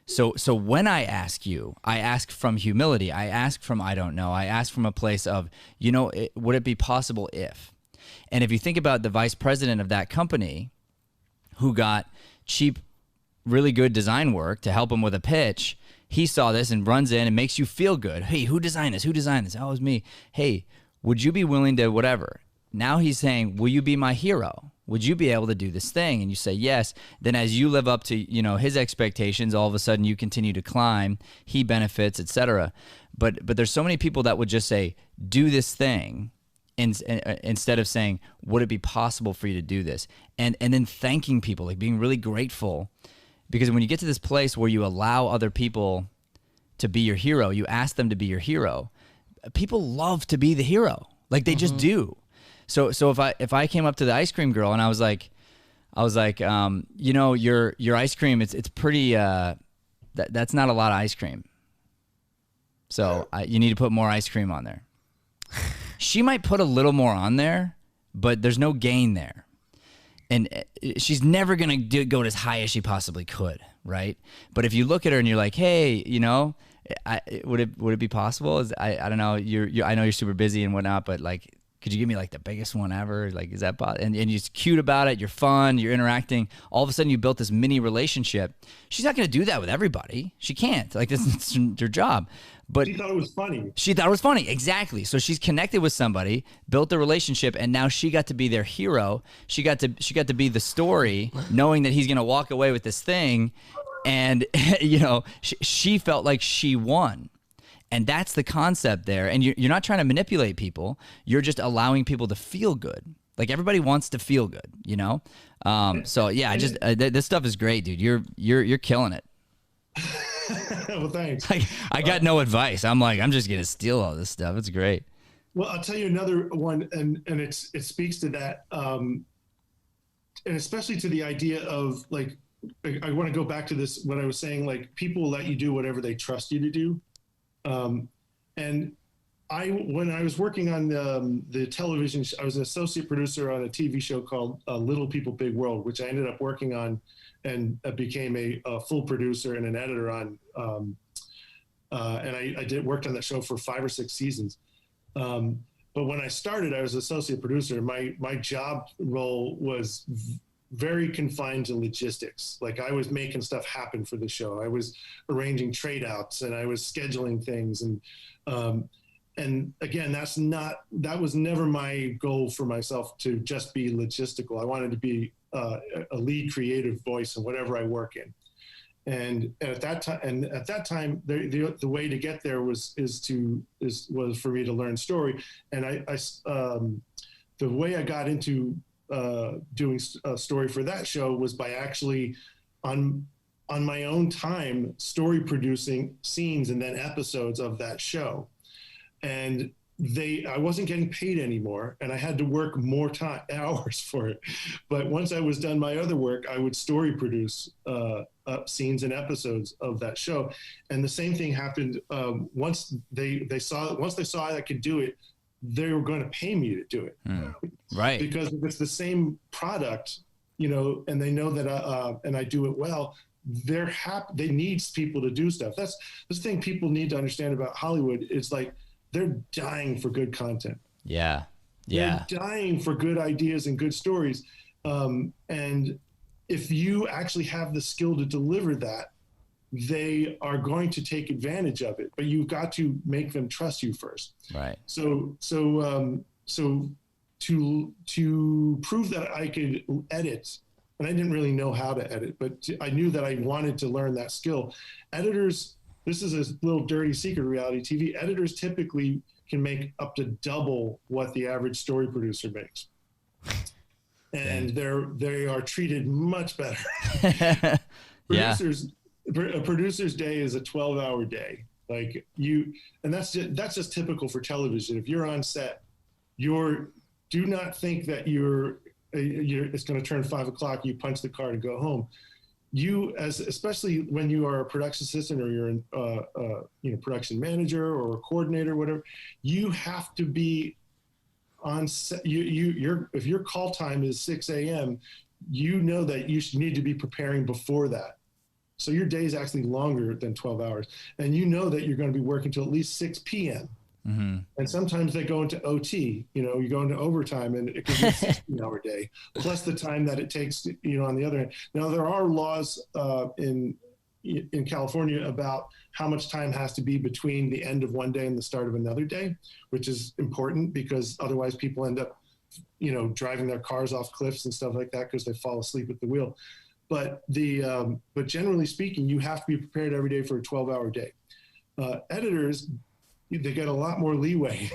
S2: So when I ask you, I ask from humility. I ask from I don't know. I ask from a place of, would it be possible if? And if you think about the vice president of that company who got cheap, really good design work to help him with a pitch, he saw this and runs in and makes you feel good. Hey, who designed this? Who designed this? Oh, it was me. Hey, would you be willing to whatever? Now he's saying, will you be my hero? Would you be able to do this thing? And you say yes. Then as you live up to, his expectations, all of a sudden you continue to climb. He benefits, etc. But there's so many people that would just say, do this thing, instead of saying, would it be possible for you to do this? And then thanking people, like being really grateful. Because when you get to this place where you allow other people to be your hero, you ask them to be your hero, people love to be the hero. Like they just do. So if I came up to the ice cream girl and I was like, your ice cream, it's pretty, that's not a lot of ice cream. So you need to put more ice cream on there. She might put a little more on there, but there's no gain there. And she's never going to go as high as she possibly could, right? But if you look at her and you're like, hey, would it be possible? I don't know. I know you're super busy and whatnot, but like, could you give me like the biggest one ever? Like, is that possible? And you're cute about it. You're fun. You're interacting. All of a sudden, you built this mini relationship. She's not going to do that with everybody. She can't. Like, this is her job. But
S3: she thought it was funny.
S2: She thought it was funny. Exactly. So she's connected with somebody, built a relationship, and now she got to be their hero. She got to be the story, knowing that he's going to walk away with this thing, and she felt like she won. And that's the concept there. And you're not trying to manipulate people. You're just allowing people to feel good. Like everybody wants to feel good, So yeah, this stuff is great, dude. You're killing it.
S3: Well, thanks.
S2: I got no advice. I'm just gonna steal all this stuff. It's great.
S3: Well, I'll tell you another one, and it speaks to that, and especially to the idea of like, I want to go back to this when I was saying like people let you do whatever they trust you to do. And when I was working on the television, I was an associate producer on a TV show called Little People, Big World, which I ended up working on and became a full producer and an editor on. And I worked on that show for 5 or 6 seasons. But when I started, I was associate producer. My job role was very confined to logistics. Like I was making stuff happen for the show. I was arranging trade outs and I was scheduling things. And again, that was never my goal for myself, to just be logistical. I wanted to be a lead creative voice in whatever I work in. And at that time, the way to get there was for me to learn story. And the way I got into doing a story for that show was by actually on my own time story producing scenes and then episodes of that show. And I wasn't getting paid anymore, and I had to work more hours for it. But once I was done my other work, I would story produce scenes and episodes of that show. And the same thing happened once they saw I could do it. they were going to pay me to do it.
S2: Right.
S3: Because if it's the same product, you know, and they know that and I do it well, they're happy. They need people to do stuff. That's the thing people need to understand about Hollywood. It's like they're dying for good content.
S2: Yeah.
S3: They're dying for good ideas and good stories. And if you actually have the skill to deliver that, they are going to take advantage of it, but you've got to make them trust you first.
S2: Right.
S3: So to prove that I could edit, and I didn't really know how to edit, but I knew that I wanted to learn that skill. Editors, this is a little dirty secret of reality TV. Editors typically can make up to double what the average story producer makes. And they are treated much better. A producer's day is a 12-hour day. Like and that's just typical for television. If you're on set, do not think that it's going to turn 5 o'clock. You punch the card and go home. Especially when you are a production assistant or you're a production manager or a coordinator, whatever, you have to be on set. If your call time is 6 a.m., you know that you need to be preparing before that. So your day is actually longer than 12 hours. And you know that you're going to be working till at least 6 p.m. Mm-hmm. And sometimes they go into OT, you go into overtime, and it could be a 16-hour day, plus the time that it takes, on the other end. Now, there are laws in California about how much time has to be between the end of one day and the start of another day, which is important because otherwise people end up, driving their cars off cliffs and stuff like that because they fall asleep at the wheel. But but generally speaking, you have to be prepared every day for a 12-hour day. Editors, they get a lot more leeway.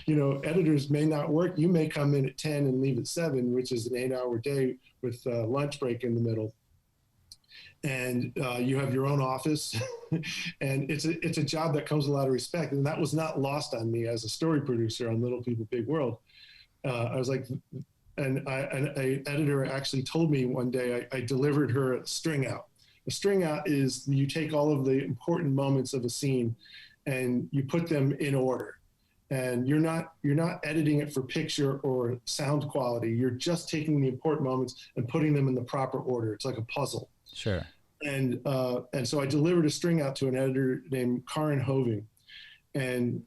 S3: Editors may not work. You may come in at 10 and leave at 7, which is an 8-hour day with lunch break in the middle. And you have your own office, and it's a job that comes with a lot of respect. And that was not lost on me as a story producer on Little People, Big World. I was like, and an editor actually told me one day, I delivered her a string out. A string out is you take all of the important moments of a scene and you put them in order. And you're not editing it for picture or sound quality. You're just taking the important moments and putting them in the proper order. It's like a puzzle.
S2: Sure.
S3: And so I delivered a string out to an editor named Karin Hoving, and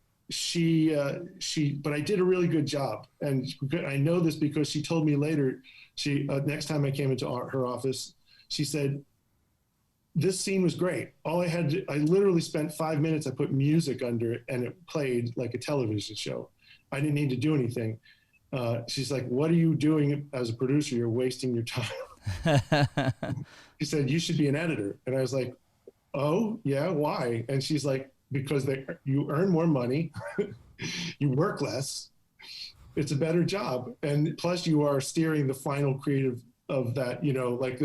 S3: but I did a really good job. And I know this because she told me later, next time I came into her office, she said, this scene was great. I literally spent 5 minutes. I put music under it and it played like a television show. I didn't need to do anything. She's like, what are you doing as a producer? You're wasting your time. She said, you should be an editor. And I was like, oh yeah, why? And she's like, because you earn more money, you work less, it's a better job. And plus you are steering the final creative of that, like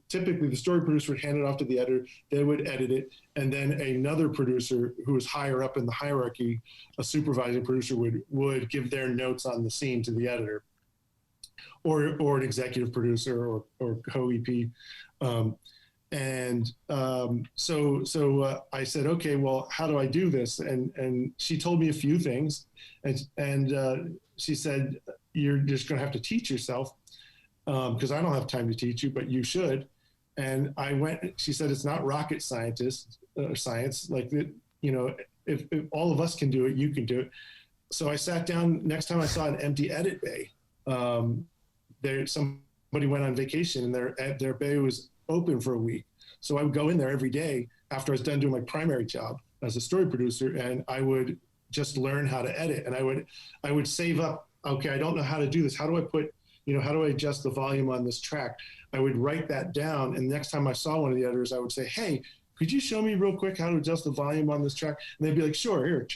S3: typically the story producer would hand it off to the editor, they would edit it, and then another producer who is higher up in the hierarchy, a supervising producer would give their notes on the scene to the editor, or an executive producer or co-EP. So I said, okay, well, how do I do this? And she told me a few things, and she said, you're just going to have to teach yourself. Because I don't have time to teach you, but you should. And she said, it's not rocket science, like, if all of us can do it, you can do it. So I sat down, next time I saw an empty edit bay, somebody went on vacation and their bay was open for a week. So I would go in there every day after I was done doing my primary job as a story producer, and I would just learn how to edit. And I would save up, okay, I don't know how to do this. How do I adjust the volume on this track? I would write that down, and next time I saw one of the editors, I would say, hey, could you show me real quick how to adjust the volume on this track? And they'd be like, sure, here.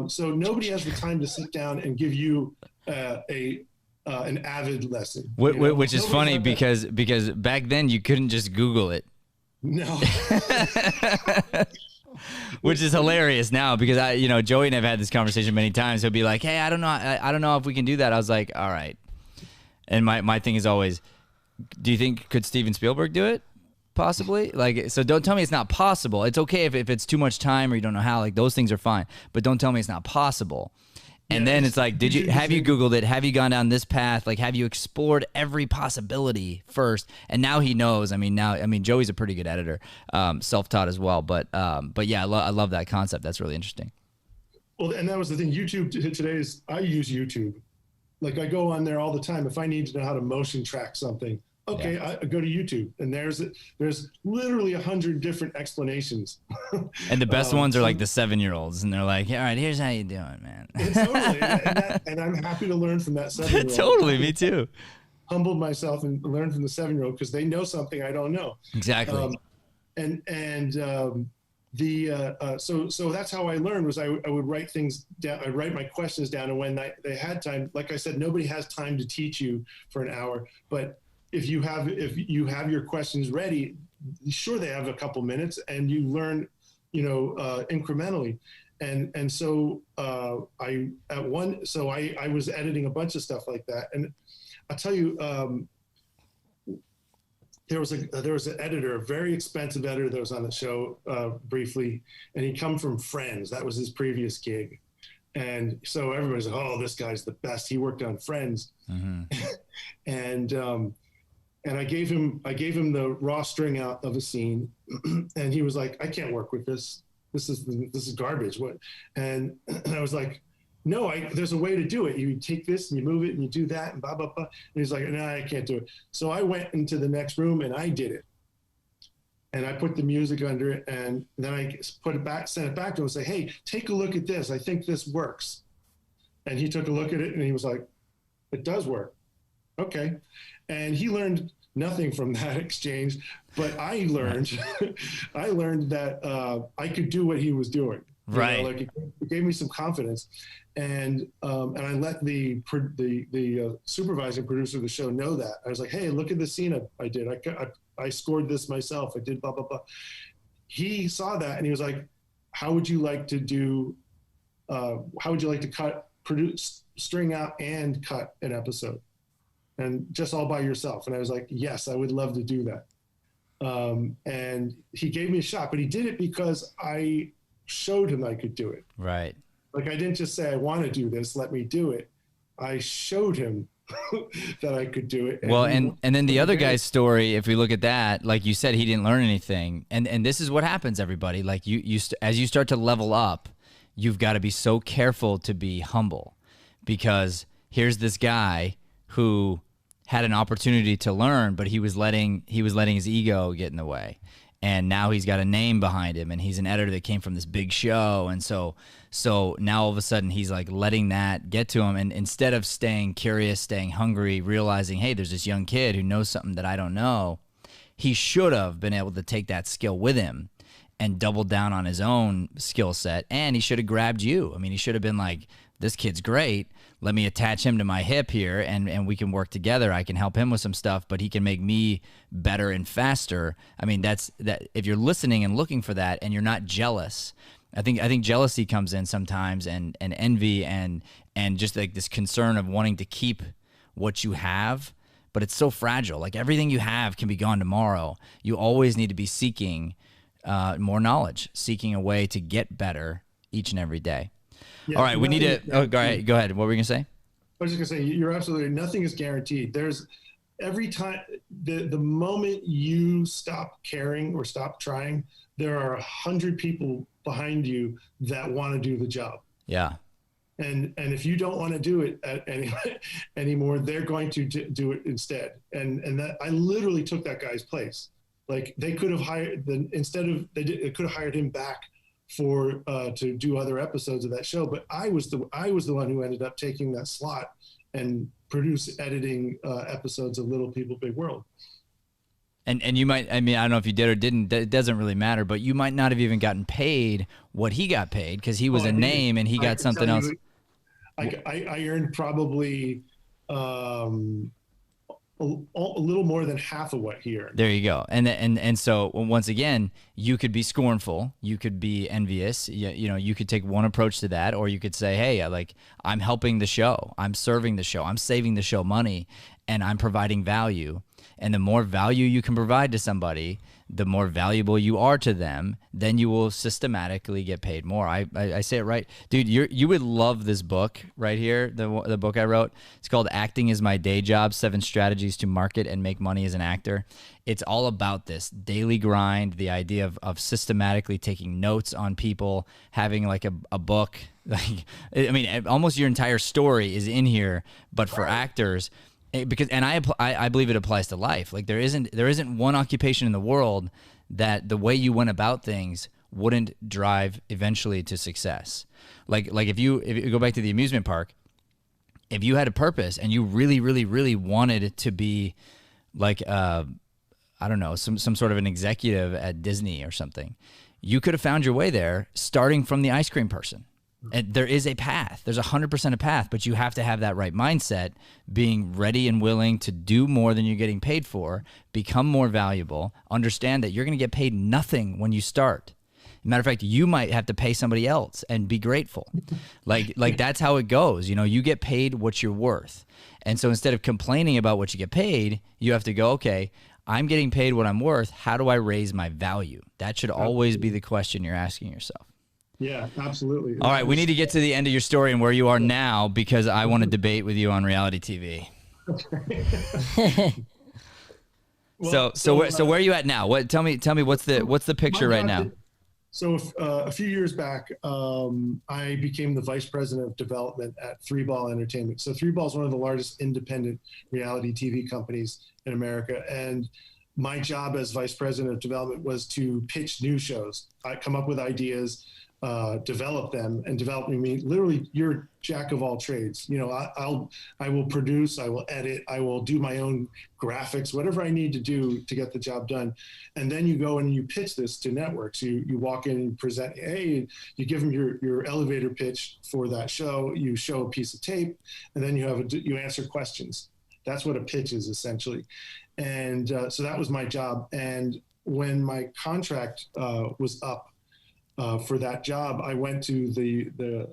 S3: So nobody has the time to sit down and give you an avid lesson.
S2: Which is funny because back then you couldn't just Google it.
S3: No.
S2: Which is hilarious now because Joey and I've had this conversation many times. He'll be like, hey, I don't know if we can do that. I was like, all right. And my thing is always, do you think, could Steven Spielberg do it? possibly. Like, so don't tell me it's not possible. It's okay if it's too much time or you don't know how. Like, those things are fine. But don't tell me it's not possible. And then it's like, have you Googled it? Have you gone down this path? Like, have you explored every possibility first? And now he knows. I mean, Joey's a pretty good editor, self-taught as well. But yeah, I love that concept. That's really interesting.
S3: Well, and that was the thing. YouTube today is, I use YouTube. Like, I go on there all the time. If I need to know how to motion track something, okay, I go to YouTube, and there's literally 100 different explanations.
S2: And the best ones are like the 7-year-olds, and they're like, "All right, here's how you doing, man."
S3: Totally, and I'm happy to learn from that 7-year-old.
S2: Totally, me too.
S3: Humbled myself and learn from the 7-year-old because they know something I don't know.
S2: Exactly.
S3: So that's how I learned. Was I would write things down. I'd write my questions down, and when they had time, like I said, nobody has time to teach you for an hour, but if you have your questions ready, sure, they have a couple minutes, and you learn, incrementally. And so I was editing a bunch of stuff like that, and I'll tell you, there was an editor, a very expensive editor that was on the show briefly, and he come from Friends. That was his previous gig. And so everybody's like, "Oh, this guy's the best. He worked on Friends." Mm-hmm. And I gave him the raw string out of a scene, and he was like, "I can't work with this. This is garbage." What? And I was like, "No, there's a way to do it. You take this and you move it and you do that and blah blah blah." And he's like, "No, I can't do it." So I went into the next room and I did it. And I put the music under it, and then I put it back, sent it back to him, and say, "Hey, take a look at this. I think this works." And he took a look at it, and he was like, "It does work." Okay. And he learned nothing from that exchange, but I learned that I could do what he was doing.
S2: Right.
S3: Like, it gave me some confidence, and I let the supervising producer of the show know that. I was like, "Hey, look at the scene I did. I scored this myself. I did blah blah blah." He saw that, and he was like, "How would you like to produce, string out and cut an episode, and just all by yourself?" And I was like, "Yes, I would love to do that." And he gave me a shot, but he did it because I showed him I could do it.
S2: Right.
S3: Like, I didn't just say, "I want to do this, let me do it." I showed him that I could do it.
S2: Well, and then the other guy's story, if we look at that, like you said, he didn't learn anything. And this is what happens, everybody. Like, as you start to level up, you've got to be so careful to be humble, because here's this guy who had an opportunity to learn, but he was letting his ego get in the way. And now he's got a name behind him, and he's an editor that came from this big show. And so now all of a sudden he's like letting that get to him. And instead of staying curious, staying hungry, realizing, hey, there's this young kid who knows something that I don't know, he should have been able to take that skill with him and double down on his own skill set. And he should have grabbed you. I mean, he should have been like, "This kid's great. Let me attach him to my hip here, and we can work together. I can help him with some stuff, but he can make me better and faster." I mean, that's that. If you're listening and looking for that, and you're not jealous, I think jealousy comes in sometimes, and envy, and just like this concern of wanting to keep what you have, but it's so fragile. Like, everything you have can be gone tomorrow. You always need to be seeking more knowledge, seeking a way to get better each and every day. Yeah, all right, we need to. Oh, go ahead. What were you gonna say?
S3: I was just gonna say, you're absolutely right. Nothing is guaranteed. There's every time the moment you stop caring or stop trying, there are 100 people behind you that want to do the job.
S2: Yeah.
S3: And if you don't want to do it anymore, they're going to do it instead. And that, I literally took that guy's place. Like, they could have hired they could have hired him back to do other episodes of that show, but I was the one who ended up taking that slot and editing episodes of Little People Big World.
S2: And you might, I mean, I don't know if you did or didn't, it doesn't really matter, but you might not have even gotten paid what he got paid, because he was a name and he got something else.
S3: I earned probably a little more than half of what he earned.
S2: There you go. And so once again, you could be scornful, you could be envious, you could take one approach to that, or you could say, hey, I'm helping the show, I'm serving the show, I'm saving the show money, and I'm providing value. And the more value you can provide to somebody, the more valuable you are to them, then you will systematically get paid more. I say it right. Dude, you would love this book right here, the book I wrote. It's called Acting is My Day Job, 7 Strategies to Market and Make Money as an Actor. It's all about this daily grind, the idea of systematically taking notes on people, having like a book. Like, I mean, almost your entire story is in here, but for actors. Because I believe it applies to life. Like there isn't one occupation in the world that the way you went about things wouldn't drive eventually to success. Like if you go back to the amusement park, if you had a purpose and you really, really, really wanted it to be like I don't know, some sort of an executive at Disney or something, you could have found your way there starting from the ice cream person. And there is a path. There's 100% a path, but you have to have that right mindset, being ready and willing to do more than you're getting paid for, become more valuable, understand that you're going to get paid nothing when you start. Matter of fact, you might have to pay somebody else and be grateful. Like that's how it goes. You know, you get paid what you're worth. And so instead of complaining about what you get paid, you have to go, okay, I'm getting paid what I'm worth. How do I raise my value? That should always be the question you're asking yourself.
S3: Yeah, absolutely.
S2: All right, we need to get to the end of your story and where you are now, because I want to debate with you on reality TV. So where are you at now? Tell me what's the picture right now?
S3: So a few years back, I became the vice president of development at 3Ball Entertainment. So 3Ball is one of the largest independent reality TV companies in America, and my job as vice president of development was to pitch new shows. I come up with ideas, develop them, and developing me literally you're jack of all trades. You know, I will produce, I will edit, I will do my own graphics, whatever I need to do to get the job done. And then you go and you pitch this to networks. You walk in and present, hey, you give them your elevator pitch for that show, you show a piece of tape, and then you answer questions. That's what a pitch is essentially. And so that was my job. And when my contract was up for that job, I went to the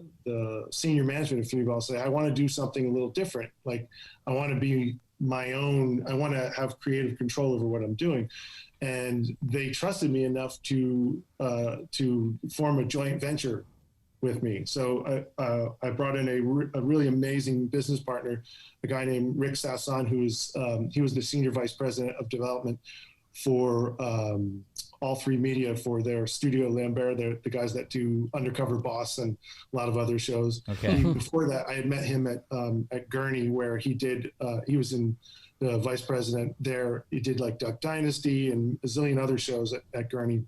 S3: senior management of 3Ball, say, I want to do something a little different. Like, I want to be my own, I want to have creative control over what I'm doing. And they trusted me enough to form a joint venture with me. So I brought in a really amazing business partner, a guy named Rick Sasson, he was the senior vice president of development for All 3 Media, for their Studio Lambert, the guys that do Undercover Boss and a lot of other shows.
S2: Okay.
S3: Before that, I had met him at Gurney, where he was in the vice president there. He did like Duck Dynasty and a zillion other shows at Gurney.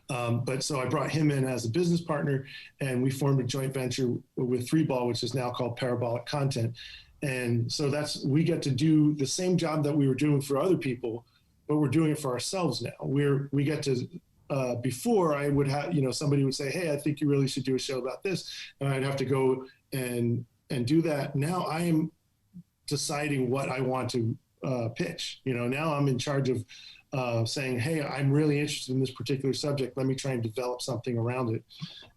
S3: But so I brought him in as a business partner, and we formed a joint venture with 3Ball, which is now called Parabolic Content. And so we get to do the same job that we were doing for other people, but we're doing it for ourselves now. We get to, before I would have, somebody would say, hey, I think you really should do a show about this. And I'd have to go and do that. Now I am deciding what I want to pitch. Now I'm in charge of saying, hey, I'm really interested in this particular subject. Let me try and develop something around it.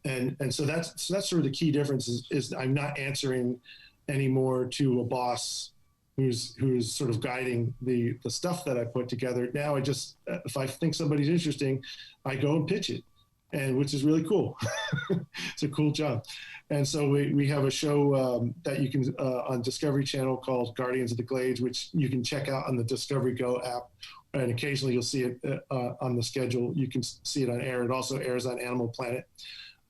S3: And so that's sort of the key difference is I'm not answering anymore to a boss who's sort of guiding the stuff that I put together. Now I just, if I think somebody's interesting, I go and pitch it, and which is really cool. It's a cool job. And so we have a show that you can on Discovery Channel called Guardians of the Glades, which you can check out on the Discovery Go app. And occasionally you'll see it on the schedule. You can see it on air. It also airs on Animal Planet.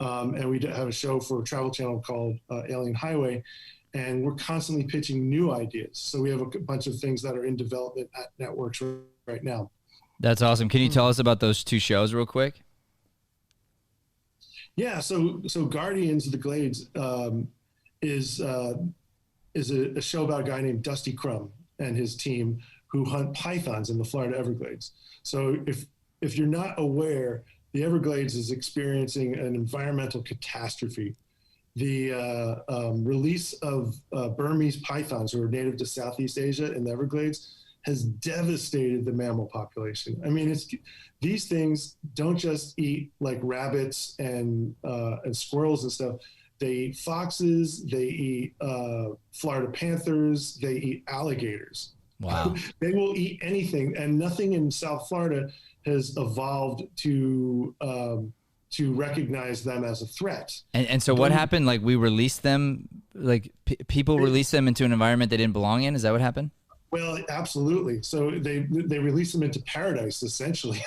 S3: And we have a show for Travel Channel called Alien Highway. And we're constantly pitching new ideas. So we have a bunch of things that are in development at networks right now. That's awesome. Can you tell us about those two shows real quick? Yeah. So Guardians of the Glades is a show about a guy named Dusty Crum and his team who hunt pythons in the Florida Everglades. So if you're not aware, the Everglades is experiencing an environmental catastrophe. The release of Burmese pythons, who are native to Southeast Asia in the Everglades, has devastated the mammal population. I mean, these things don't just eat like rabbits and squirrels and stuff. They eat foxes, they eat Florida panthers, they eat alligators.
S2: Wow.
S3: They will eat anything, and nothing in South Florida has evolved to recognize them as a threat.
S2: And so what happened? Like we released them, like people released them into an environment they didn't belong in. Is that what happened?
S3: Well, absolutely. So they released them into paradise, essentially.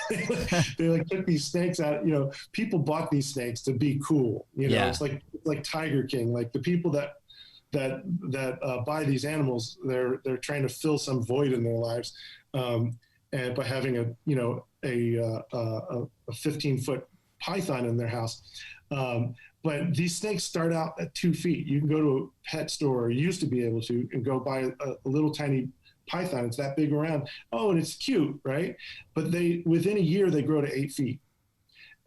S3: They like took these snakes out. You know, people bought these snakes to be cool. You know, it's like Tiger King. Like the people that buy these animals, they're trying to fill some void in their lives, and by having a 15-foot python in their house. But these snakes start out at 2 feet. You can go to a pet store, or you used to be able to, and go buy a little tiny python. It's that big around. Oh, and it's cute, right? But within a year, they grow to 8 feet.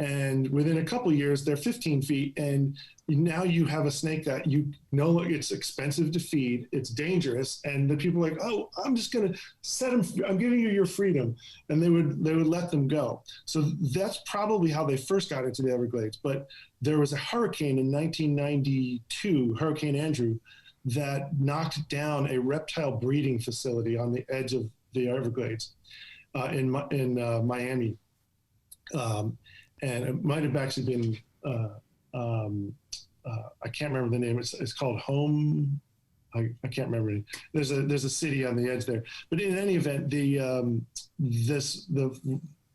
S3: And within a couple of years, they're 15 feet. And now you have a snake that you know it's expensive to feed, it's dangerous, and the people are like, oh, I'm just going to set them, I'm giving you your freedom. And they would let them go. So that's probably how they first got into the Everglades. But there was a hurricane in 1992, Hurricane Andrew, that knocked down a reptile breeding facility on the edge of the Everglades in Miami. And it might have actually been, I can't remember the name. It's called Home. I can't remember. There's a city on the edge there. But in any event,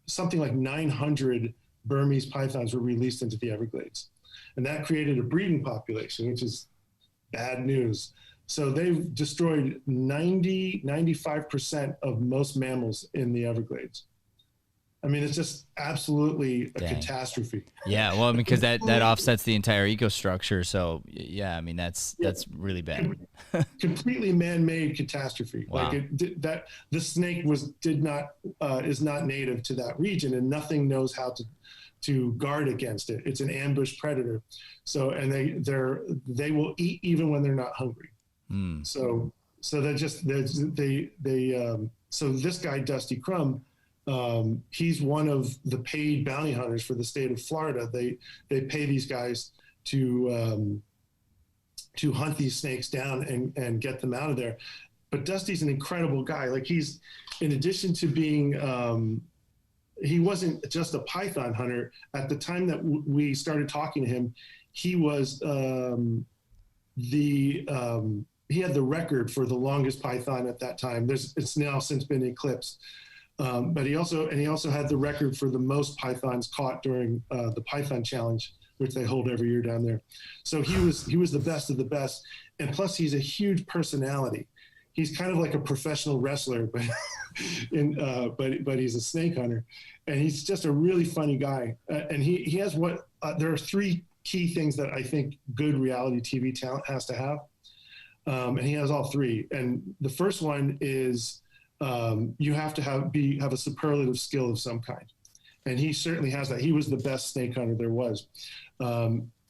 S3: something like 900 Burmese pythons were released into the Everglades, and that created a breeding population, which is bad news. So they've destroyed 95% of most mammals in the Everglades. I mean, it's just absolutely a catastrophe.
S2: Yeah, well, because that offsets the entire ecostructure. So yeah, I mean that's really bad.
S3: Completely man-made catastrophe.
S2: Wow.
S3: Like that the snake is not native to that region, and nothing knows how to guard against it. It's an ambush predator. So and they will eat even when they're not hungry.
S2: Mm.
S3: So so this guy Dusty Crumb. He's one of the paid bounty hunters for the state of Florida. They pay these guys to hunt these snakes down and get them out of there. But Dusty's an incredible guy. Like he's, in addition to being, he wasn't just a python hunter. At the time that we started talking to him, he was he had the record for the longest python at that time. It's now since been eclipsed. But he also had the record for the most pythons caught during the Python Challenge, which they hold every year down there. So he was the best of the best, and plus he's a huge personality. He's kind of like a professional wrestler, but but he's a snake hunter, and he's just a really funny guy. And he has there are 3 key things that I think good reality TV talent has to have, and he has all 3. And the first one is, you have to have a superlative skill of some kind. And he certainly has that. He was the best snake hunter there was.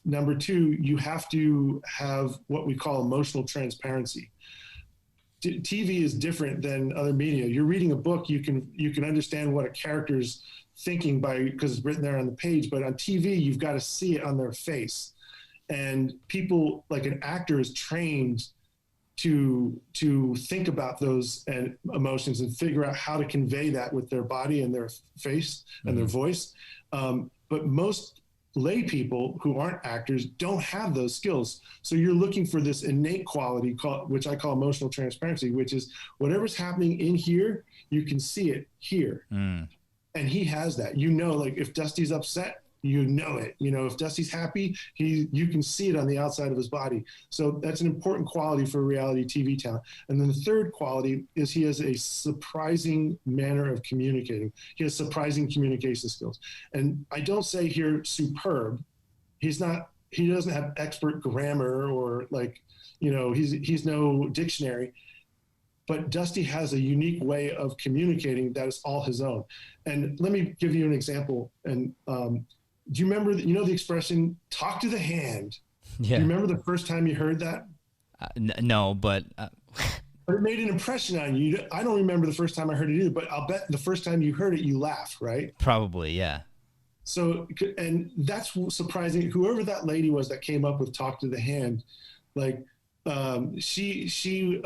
S3: Number 2, you have to have what we call emotional transparency. TV is different than other media. You're reading a book, you can understand what a character's thinking because it's written there on the page, but on TV, you've got to see it on their face. And people, like an actor is trained to think about those emotions and figure out how to convey that with their body and their face and their voice. But most lay people who aren't actors don't have those skills. So you're looking for this innate quality, which I call emotional transparency, which is whatever's happening in here, you can see it here. Mm. And he has that. Like if Dusty's upset, you know it. If Dusty's happy, you can see it on the outside of his body. So that's an important quality for reality TV talent. And then the third quality is he has a surprising manner of communicating. He has surprising communication skills. And I don't say here superb. He doesn't have expert grammar or he's no dictionary. But Dusty has a unique way of communicating that is all his own. And let me give you an example. And do you remember, the expression, talk to the hand? Yeah. Do you remember the first time you heard that?
S2: No, but...
S3: But it made an impression on you. I don't remember the first time I heard it either, but I'll bet the first time you heard it, you laughed, right?
S2: Probably, yeah.
S3: So, and that's surprising. Whoever that lady was that came up with talk to the hand, she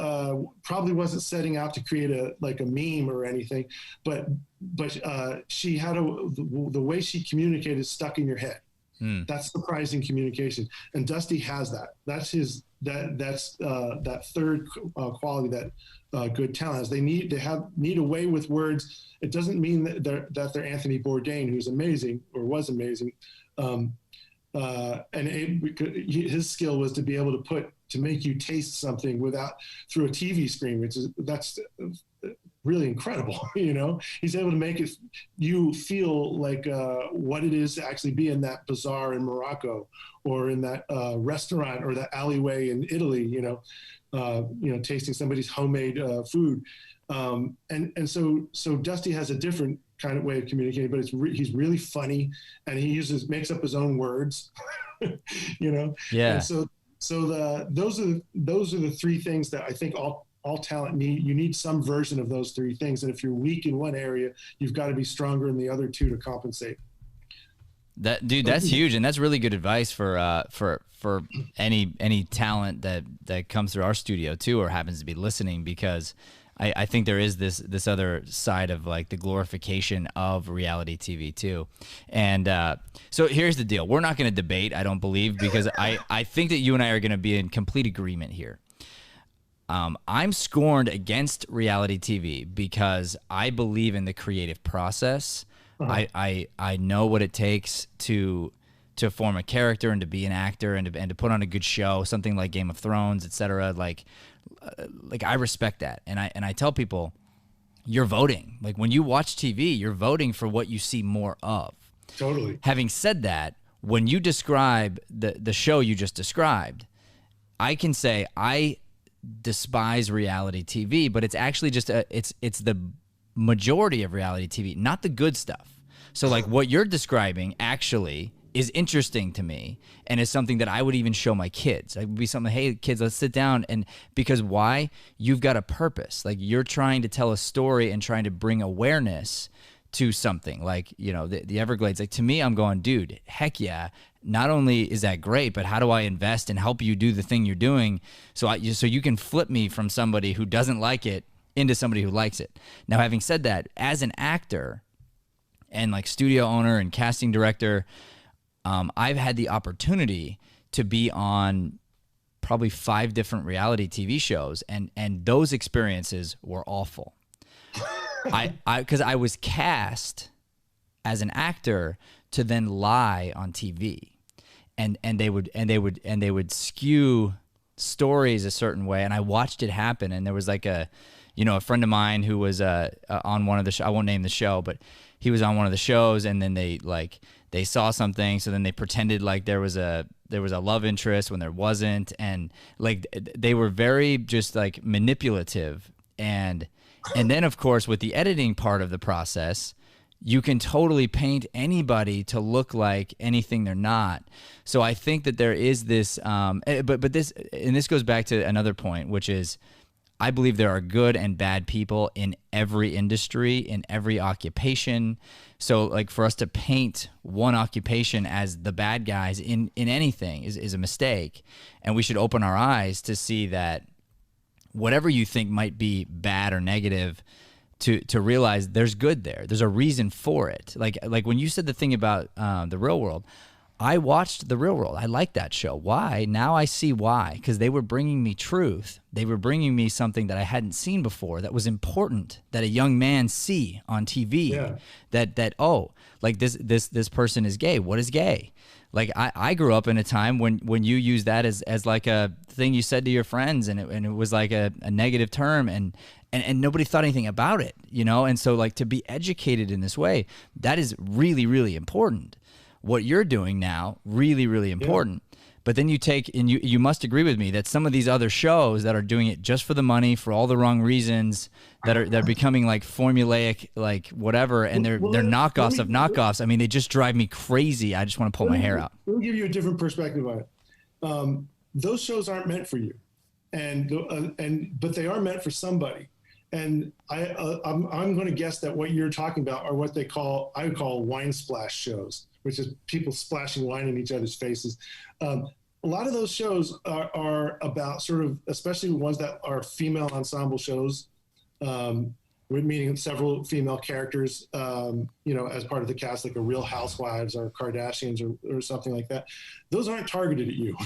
S3: probably wasn't setting out to create a meme or anything, but she had the way she communicated stuck in your head. That's surprising communication, and Dusty has that. That's that third quality that good talent has. They need a way with words. It doesn't mean that they're Anthony Bourdain, who's amazing or was amazing, his skill was to be able to make you taste something through a TV screen, that's really incredible. He's able to make you feel like what it is to actually be in that bazaar in Morocco, or in that restaurant or that alleyway in Italy. Tasting somebody's homemade food, and so Dusty has a different kind of way of communicating, but he's really funny, and he makes up his own words.
S2: Yeah.
S3: And those are the three things that I think all talent need. You need some version of those three things, and if you're weak in one area, you've got to be stronger in the other two to compensate.
S2: That's huge, and that's really good advice for any talent that comes through our studio too, or happens to be listening, because I think there is this other side of like the glorification of reality TV too. And so here's the deal. We're not going to debate, I don't believe, because I think that you and I are going to be in complete agreement here. I'm scorned against reality TV because I believe in the creative process. I know what it takes to form a character and to be an actor and to put on a good show, something like Game of Thrones, etc. Like I respect that, and I tell people, you're voting. Like when you watch TV, you're voting for what you see more of.
S3: Totally. Having
S2: said that, when you describe the show you just described, I can say I despise reality TV, but it's actually just it's the majority of reality TV, not the good stuff. So like what you're describing actually is interesting to me, and is something that I would even show my kids. It would be something, hey kids, let's sit down, and because why? You've got a purpose. Like you're trying to tell a story and trying to bring awareness to something. Like, the Everglades. Like to me, I'm going, dude, heck yeah. Not only is that great, but how do I invest and help you do the thing you're doing so you can flip me from somebody who doesn't like it into somebody who likes it. Now, having said that, as an actor and like studio owner and casting director, I've had the opportunity to be on probably 5 different reality TV shows, and those experiences were awful. Because I was cast as an actor to then lie on TV, and they would skew stories a certain way, and I watched it happen. And there was like a friend of mine who was on one of the I won't name the show, but he was on one of the shows, and then they saw something, so then they pretended like there was a love interest when there wasn't, and like they were very just like manipulative, and then of course with the editing part of the process, you can totally paint anybody to look like anything they're not. So I think that there is this, but this goes back to another point, which is I believe there are good and bad people in every industry, in every occupation. So like for us to paint one occupation as the bad guys in anything is a mistake. And we should open our eyes to see that whatever you think might be bad or negative, to realize there's good there. There's a reason for it. Like when you said the thing about The Real World, I watched The Real World. I liked that show. Why? Now I see why. Because they were bringing me truth. They were bringing me something that I hadn't seen before that was important, that a young man see on TV. Yeah. That like this person is gay. What is gay? Like I grew up in a time when you use that as like a thing you said to your friends, and it was like a negative term, and nobody thought anything about it, And so like to be educated in this way, that is really, really important. What you're doing now, really, really important. Yeah. But then you take, and you must agree with me that some of these other shows that are doing it just for the money, for all the wrong reasons, they're becoming like formulaic, like whatever, and they're knockoffs of knockoffs. I mean, they just drive me crazy. I just want to pull my hair out.
S3: Let me give you a different perspective on it. Those shows aren't meant for you, but they are meant for somebody. And I'm going to guess that what you're talking about are what I would call wine splash shows, which is people splashing wine in each other's faces. a lot of those shows are about sort of, especially the ones that are female ensemble shows, we're meeting several female characters, as part of the cast, like a Real Housewives or Kardashians or something like that. Those aren't targeted at you.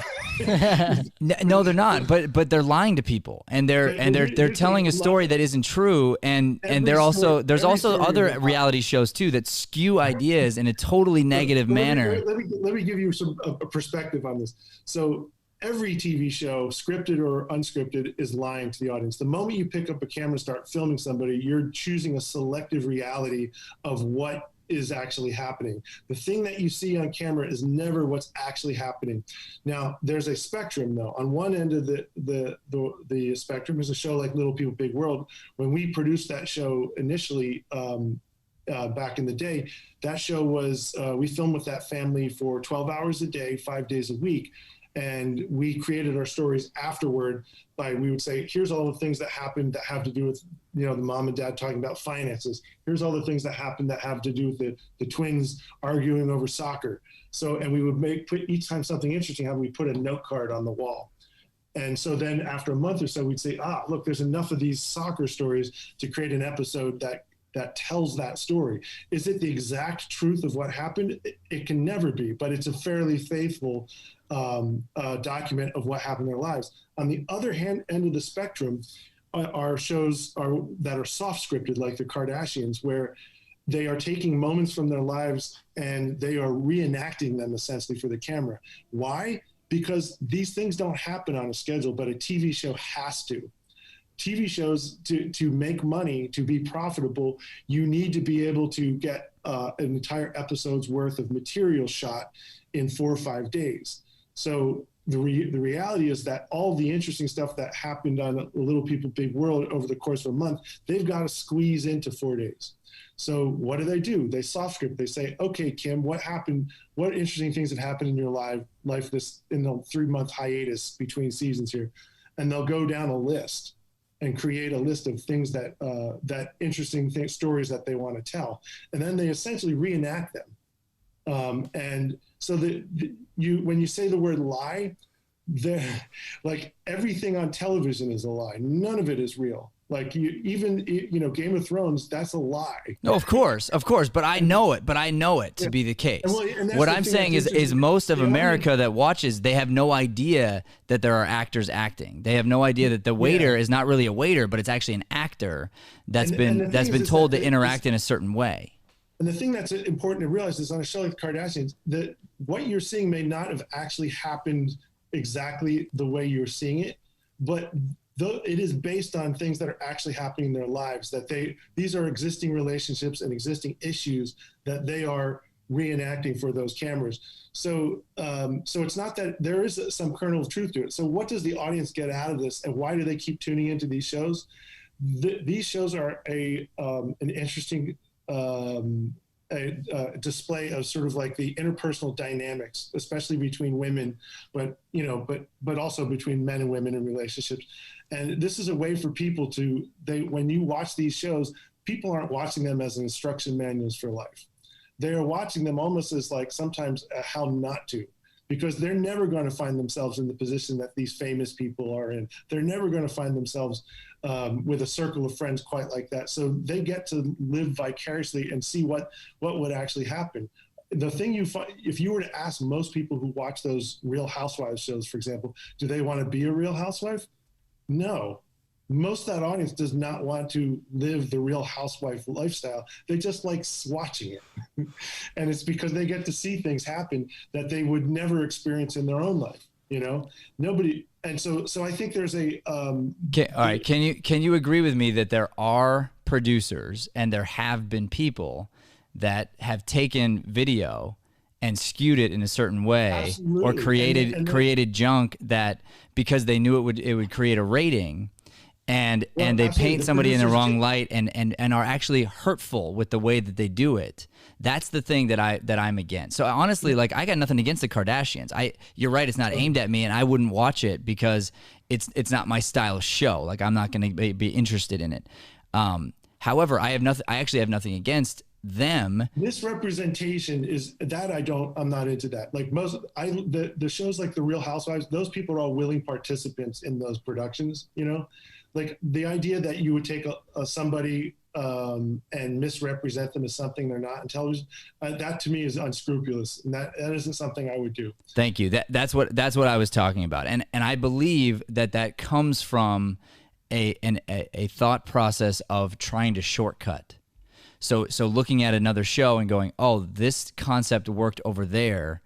S2: No, they're not. But they're lying to people, and they're telling a story that isn't true. And there's also other reality shows too that skew ideas in a totally negative manner.
S3: Let me give you a perspective on this. So every TV show, scripted or unscripted, is lying to the audience. The moment you pick up a camera and start filming somebody, you're choosing a selective reality of what is actually happening. The thing that you see on camera is never what's actually happening. Now, there's a spectrum, though. On one end of the spectrum is a show like Little People, Big World. When we produced that show initially, back in the day, that show was, we filmed with that family for 12 hours a day, 5 days a week. And we created our stories afterward we would say, here's all the things that happened that have to do with, the mom and dad talking about finances. Here's all the things that happened that have to do with the twins arguing over soccer. So, and we would put each time something interesting, we put a note card on the wall. And so then after a month or so, we'd say, look, there's enough of these soccer stories to create an episode that tells that story. Is it the exact truth of what happened? It can never be, but it's a fairly faithful document of what happened in their lives. On the other end of the spectrum are shows that are soft scripted, like the Kardashians, where they are taking moments from their lives and they are reenacting them essentially for the camera. Why? Because these things don't happen on a schedule, but a TV show has to. TV shows, to make money, to be profitable, you need to be able to get an entire episode's worth of material shot in 4 or 5 days. So the reality is that all the interesting stuff that happened on Little People, Big World over the course of a month, they've got to squeeze into 4 days. So what do? They soft script. They say, okay, Kim, what happened? What interesting things have happened in your life in the 3-month hiatus between seasons here? And they'll go down a list and create a list of things that interesting stories that they want to tell. And then they essentially reenact them. And so when you say the word lie, like everything on television is a lie. None of it is real. Like Game of Thrones, that's a lie.
S2: No, of course, but I know it to be the case. What I'm saying is most of America that watches, they have no idea that there are actors acting. They have no idea that the waiter is not really a waiter, but it's actually an actor that's been told to interact in a certain way.
S3: And the thing that's important to realize is on a show like the Kardashians, that what you're seeing may not have actually happened exactly the way you're seeing it, but it is based on things that are actually happening in their lives, that these are existing relationships and existing issues that they are reenacting for those cameras. So it's not that there is some kernel of truth to it. So what does the audience get out of this, and why do they keep tuning into these shows? These shows are an interesting display of sort of like the interpersonal dynamics, especially between women, but also between men and women in relationships. And this is a way for people when you watch these shows, people aren't watching them as instruction manuals for life. They are watching them almost as like sometimes how not to, because they're never going to find themselves in the position that these famous people are in. They're never going to find themselves with a circle of friends quite like that. So they get to live vicariously and see what would actually happen. The thing if you were to ask most people who watch those Real Housewives shows, for example, do they want to be a real housewife? No. Most of that audience does not want to live the Real Housewife lifestyle. They just like watching it. And it's because they get to see things happen that they would never experience in their own life. Nobody. And so I think there's all
S2: right. Can you agree with me that there are producers and there have been people that have taken video and skewed it in a certain way, absolutely, or created junk that because they knew it would create a rating, and they paint somebody in the wrong light and are actually hurtful with the way that they do it. That's the thing that I'm against. So honestly, like, I got nothing against the Kardashians. You're right, it's not aimed at me, and I wouldn't watch it because it's not my style of show. Like, I'm not going to be interested in it. However, I actually have nothing against them.
S3: Misrepresentation is that I'm not into that. Like the shows like The Real Housewives, those people are all willing participants in those productions, like the idea that you would take somebody and misrepresent them as something they're not in television, that to me is unscrupulous, and that isn't something I would do.
S2: Thank you. That's what I was talking about, and I believe that comes from a thought process of trying to shortcut. So looking at another show and going, oh, this concept worked over there,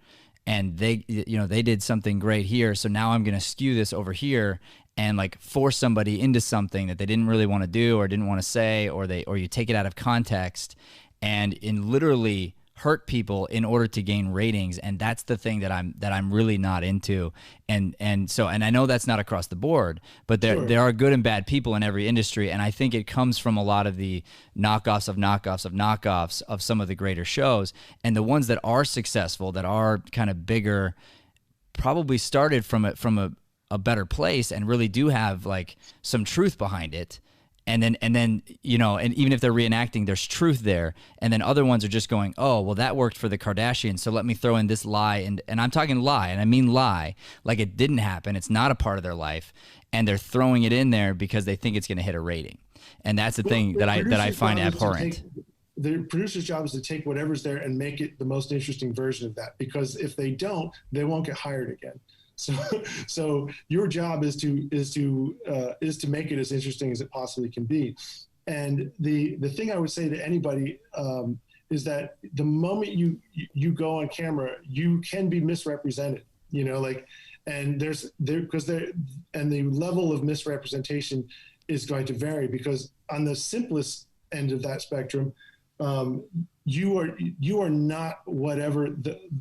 S2: and they did something great here, so now I'm going to skew this over here and like force somebody into something that they didn't really want to do or didn't want to say, or you take it out of context and literally hurt people in order to gain ratings. And that's the thing that I'm really not into. And I know that's not across the board, but there are good and bad people in every industry. And I think it comes from a lot of the knockoffs of some of the greater shows. And the ones that are successful, that are kind of bigger, probably started from a better place and really do have like some truth behind it. And then, and even if they're reenacting, there's truth there. And then other ones are just going, oh, well, that worked for the Kardashians, so let me throw in this lie. And I'm talking lie, and I mean lie, like it didn't happen. It's not a part of their life. And they're throwing it in there because they think it's going to hit a rating. And that's the thing that I find abhorrent.
S3: The producer's job is to take whatever's there and make it the most interesting version of that. Because if they don't, they won't get hired again. So your job is to make it as interesting as it possibly can be. And the thing I would say to anybody is that the moment you go on camera, you can be misrepresented, and the level of misrepresentation is going to vary, because on the simplest end of that spectrum, you are not whatever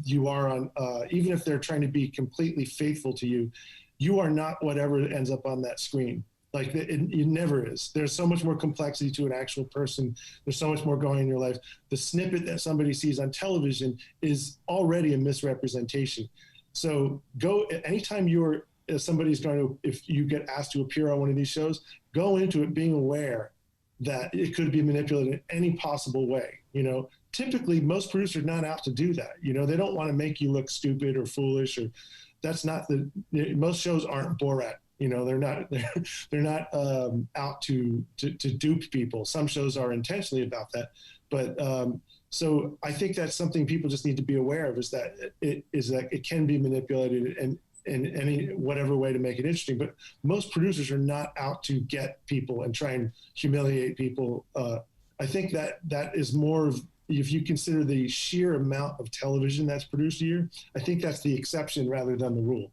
S3: you are on, even if they're trying to be completely faithful to you, you are not whatever ends up on that screen. Like it never is. There's so much more complexity to an actual person. There's so much more going on in your life. The snippet that somebody sees on television is already a misrepresentation. So anytime if you get asked to appear on one of these shows, go into it being aware that it could be manipulated in any possible way. Typically most producers are not out to do that. They don't want to make you look stupid or foolish, or that's not most shows aren't Borat. They're not out to dupe people. Some shows are intentionally about that, but so I think that's something people just need to be aware of, is that it can be manipulated and in any whatever way to make it interesting. But most producers are not out to get people and try and humiliate people. I think that is more of, if you consider the sheer amount of television that's produced a year, I think that's the exception rather than the rule.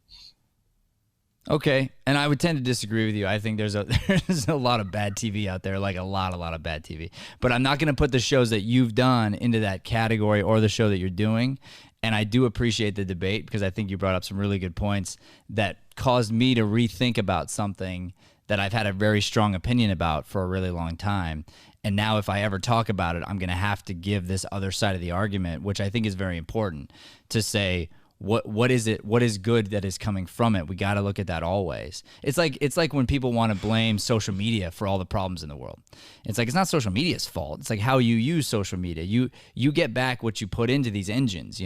S2: Okay, and I would tend to disagree with you. I think there's a lot of bad TV out there, like a lot of bad TV. But I'm not going to put the shows that you've done into that category, or the show that you're doing. And I do appreciate the debate, because I think you brought up some really good points that caused me to rethink about something that I've had a very strong opinion about for a really long time. And now if I ever talk about it, I'm going to have to give this other side of the argument, which I think is very important, to say, what is it? What is good that is coming from it? We got to look at that always. It's like when people want to blame social media for all the problems in the world. It's like, it's not social media's fault. It's like how you use social media. You get back what you put into these engines,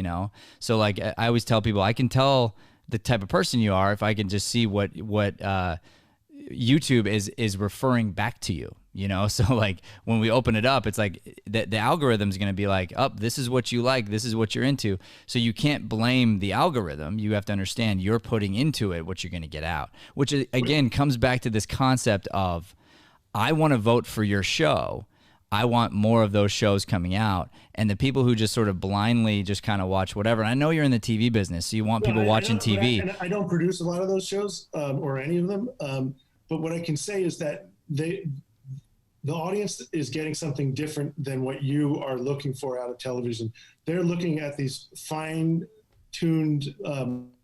S2: So like I always tell people, I can tell the type of person you are if I can just see what YouTube is referring back to you. So like when we open it up, it's like the algorithm is going to be like, oh, this is what you like, this is what you're into. So you can't blame the algorithm. You have to understand you're putting into it what you're going to get out, which again comes back to this concept of, I want to vote for your show. I want more of those shows coming out. And the people who just sort of blindly just kind of watch whatever. And I know you're in the TV business, so you want people watching TV.
S3: I don't produce a lot of those shows or any of them. But what I can say is that the audience is getting something different than what you are looking for out of television. They're looking at these fine-tuned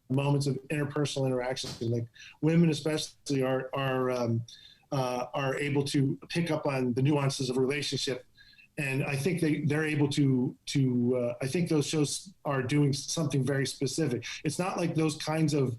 S3: moments of interpersonal interaction. Like women, especially, are able to pick up on the nuances of a relationship, and I think they're able to. I think those shows are doing something very specific. It's not like those kinds of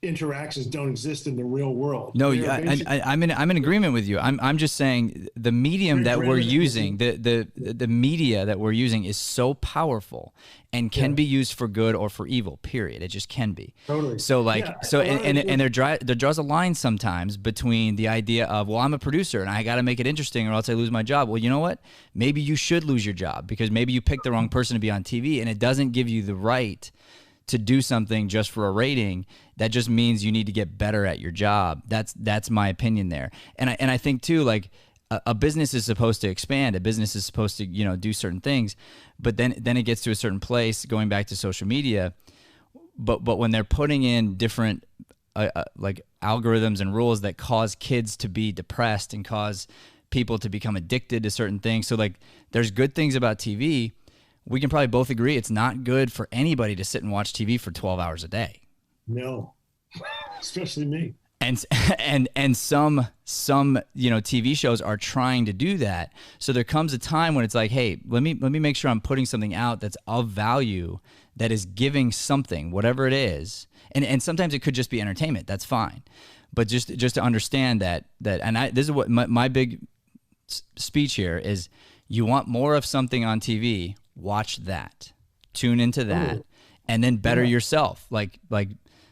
S3: interactions don't exist in the real world.
S2: No, I'm in agreement with you. I'm just saying the medium that we're using, the media that we're using is so powerful and can be used for good or for evil. Period. It just can be.
S3: Totally.
S2: So and there draws a line sometimes between the idea of, well, I'm a producer and I got to make it interesting or else I lose my job. Well, you know what? Maybe you should lose your job because maybe you picked the wrong person to be on TV, and it doesn't give you the right to do something just for a rating. That just means you need to get better at your job. That's my opinion there. And I think too, like a business is supposed to expand. A business is supposed to, do certain things, but then it gets to a certain place, going back to social media. But when they're putting in different like algorithms and rules that cause kids to be depressed and cause people to become addicted to certain things. So like there's good things about TV. We can probably both agree it's not good for anybody to sit and watch TV for 12 hours a day.
S3: No, especially me.
S2: And some TV shows are trying to do that. So there comes a time when it's like, hey, let me make sure I'm putting something out that's of value, that is giving something, whatever it is. And sometimes it could just be entertainment. That's fine. But just to understand that this is what my big speech here is: you want more of something on TV, watch that, tune into that, and then better yourself. Like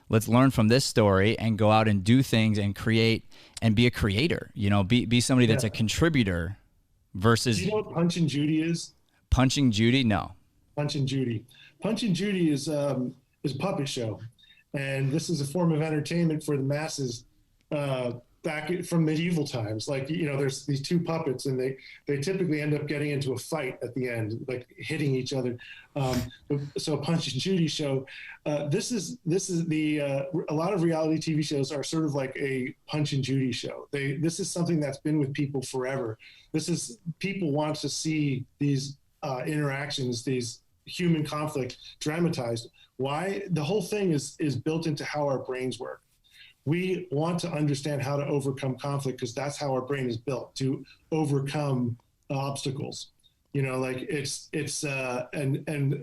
S2: let's learn from this story and go out and do things and create and be a creator. Be somebody that's a contributor versus.
S3: Do you know what Punch and Judy is?
S2: Punching Judy? No.
S3: Punch and Judy. Punch and Judy is a puppet show, and this is a form of entertainment for the masses. Back from medieval times, like, there's these two puppets and they typically end up getting into a fight at the end, like hitting each other. So a Punch and Judy show, this is a lot of reality TV shows are sort of like a Punch and Judy show. This is something that's been with people forever. People want to see these interactions, these human conflict dramatized. Why? The whole thing is built into how our brains work. We want to understand how to overcome conflict because that's how our brain is built, to overcome obstacles. And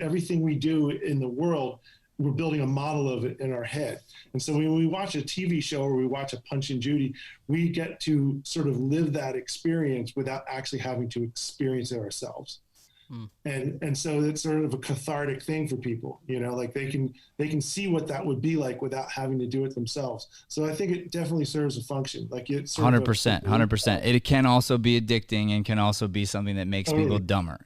S3: everything we do in the world, we're building a model of it in our head. And so when we watch a TV show or we watch a Punch and Judy, we get to sort of live that experience without actually having to experience it ourselves. And so it's sort of a cathartic thing for people, like they can see what that would be like without having to do it themselves. So I think it definitely serves a function. Like it's
S2: 100%. It can also be addicting and can also be something that makes people dumber.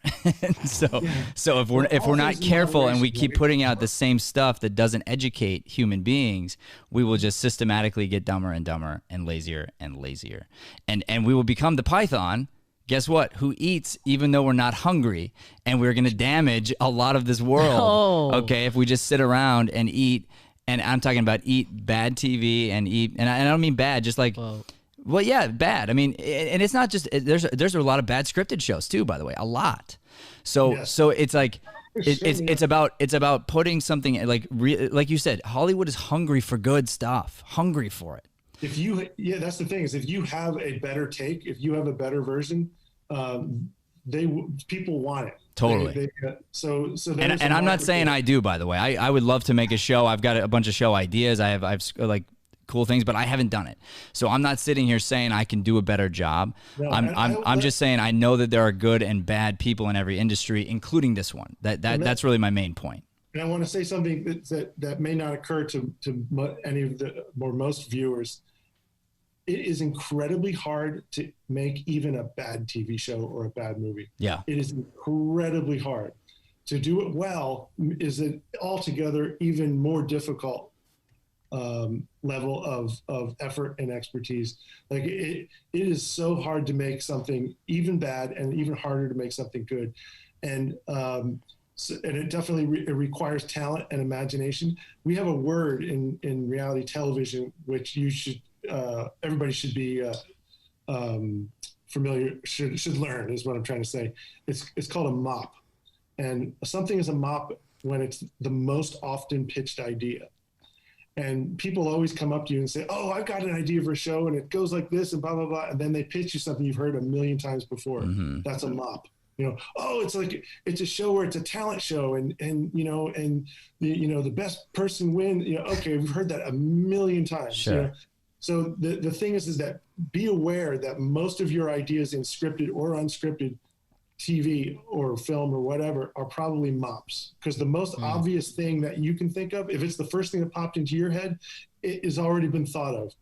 S2: So if we're not careful and we keep putting out the same stuff that doesn't educate human beings, we will just systematically get dumber and dumber and lazier and lazier. And we will become the python. Guess what? Who eats even though we're not hungry, and we're going to damage a lot of this world. Okay, if we just sit around and eat, and I'm talking about eat bad TV and eat, and I don't mean bad, just like, well, yeah, bad. I mean, and it's not just there's a lot of bad scripted shows too, by the way, a lot. So it's like it's about putting something like you said, Hollywood is hungry for good stuff, hungry for it.
S3: That's the thing is if you have a better take, if you have a better version, people want it.
S2: Totally. And I'm not saying I do, by the way. I would love to make a show. I've got a bunch of show ideas. I've like cool things, but I haven't done it. So I'm not sitting here saying I can do a better job. No, I'm just saying I know that there are good and bad people in every industry, including this one. That's really my main point.
S3: And I want to say something that may not occur to any of most viewers. It is incredibly hard to make even a bad TV show or a bad movie.
S2: Yeah.
S3: It is incredibly hard. To do it well is an altogether even more difficult level of effort and expertise. Like it is so hard to make something even bad and even harder to make something good. And it definitely it requires talent and imagination. We have a word in reality television, which everybody should be familiar, should learn, is what I'm trying to say. It's called a mop. And something is a mop when it's the most often pitched idea. And people always come up to you and say, oh, I've got an idea for a show and it goes like this and blah, blah, blah. And then they pitch you something you've heard a million times before. Mm-hmm. That's a mop. Oh, it's a show where it's a talent show, and the best person win. Okay, we've heard that a million times.
S2: Sure.
S3: So the thing is that be aware that most of your ideas in scripted or unscripted TV or film or whatever are probably mops, because the most obvious thing that you can think of, if it's the first thing that popped into your head, it has already been thought of.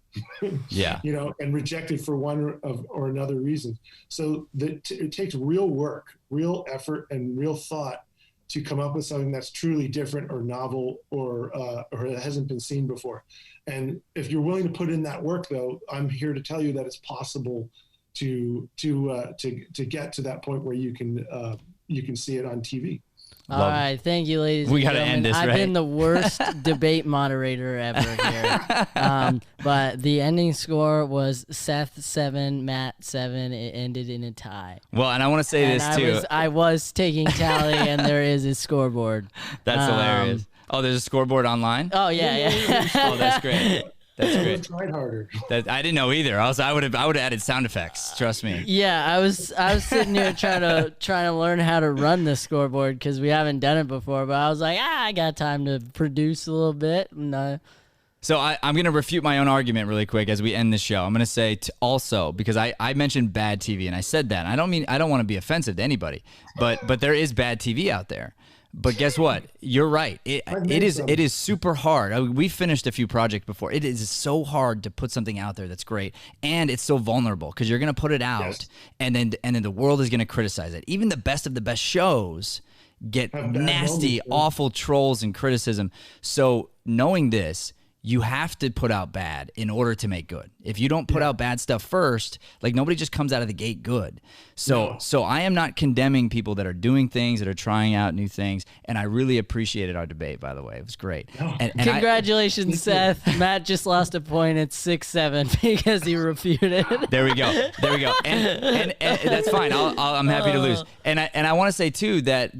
S2: Yeah.
S3: And rejected for one or another reason. So it takes real work, real effort, and real thought to come up with something that's truly different or novel or that hasn't been seen before. And if you're willing to put in that work, though, I'm here to tell you that it's possible to get to that point where you can see it on TV.
S1: All right, thank you, ladies and gentlemen.
S2: We got to end this, right?
S1: I've been the worst debate moderator ever here. But the ending score was Seth 7, Matt 7. It ended in a tie.
S2: Well, and I want to say this too.
S1: I was taking tally, and there is a scoreboard.
S2: That's hilarious. Oh, there's a scoreboard online?
S1: Oh, yeah.
S2: Oh, that's great. That's great.
S3: Tried harder.
S2: I didn't know either. I would have added sound effects. Trust me.
S1: Yeah, I was sitting here trying to learn how to run the scoreboard because we haven't done it before. But I was like, I got time to produce a little bit. And,
S2: So I'm going to refute my own argument really quick as we end the show. I'm going to say also, because I mentioned bad TV, and I said that. And I don't want to be offensive to anybody, but there is bad TV out there. But guess what? You're right. It is super hard. We finished a few projects before. It is so hard to put something out there that's great, and it's so vulnerable because you're going to put it out,
S3: yes.
S2: and then the world is going to criticize it. Even the best of the best shows get nasty, awful trolls and criticism. So knowing this, you have to put out bad in order to make good. If you don't put out bad stuff first, like nobody just comes out of the gate good. So I am not condemning people that are doing things, that are trying out new things, and I really appreciated our debate, by the way. It was great. And
S1: congratulations, Seth. Matt just lost a point at 6-7 because he refuted.
S2: There we go. And that's fine. I'm happy to lose. And I want to say too that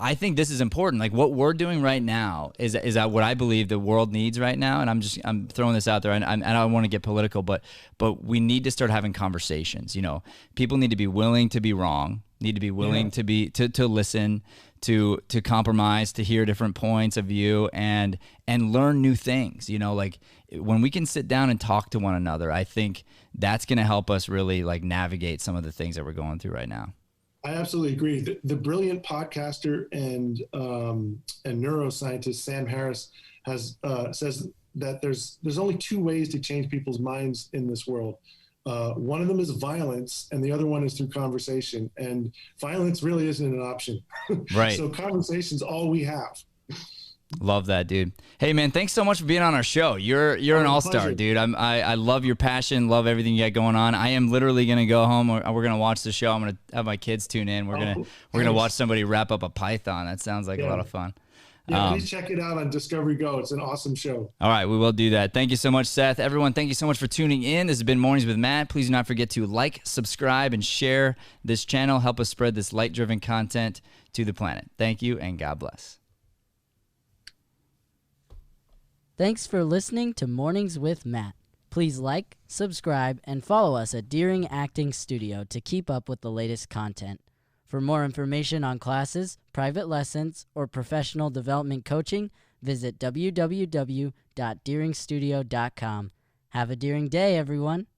S2: I think this is important. Like what we're doing right now is what I believe the world needs right now. And I'm throwing this out there, and I don't want to get political, but we need to start having conversations. People need to be willing to be wrong, need to be willing to listen, to compromise, to hear different points of view, and learn new things. Like when we can sit down and talk to one another, I think that's going to help us really like navigate some of the things that we're going through right now.
S3: I absolutely agree. The brilliant podcaster and neuroscientist Sam Harris says that there's only two ways to change people's minds in this world. One of them is violence, and the other one is through conversation. And violence really isn't an option.
S2: Right.
S3: So conversation's all we have.
S2: Love that, dude. Hey, man, thanks so much for being on our show. You're an all-star, dude. I love your passion, love everything you got going on. I am literally gonna go home. We're gonna watch the show. I'm gonna have my kids tune in. We're gonna watch somebody wrap up a python. That sounds like a lot of fun.
S3: Yeah, please check it out on Discovery Go. It's an awesome show.
S2: All right, we will do that. Thank you so much, Seth. Everyone, thank you so much for tuning in. This has been Mornings with Matt. Please do not forget to like, subscribe, and share this channel. Help us spread this light-driven content to the planet. Thank you, and God bless.
S1: Thanks for listening to Mornings with Matt. Please like, subscribe, and follow us at Deering Acting Studio to keep up with the latest content. For more information on classes, private lessons, or professional development coaching, visit www.deeringstudio.com. Have a Deering day, everyone.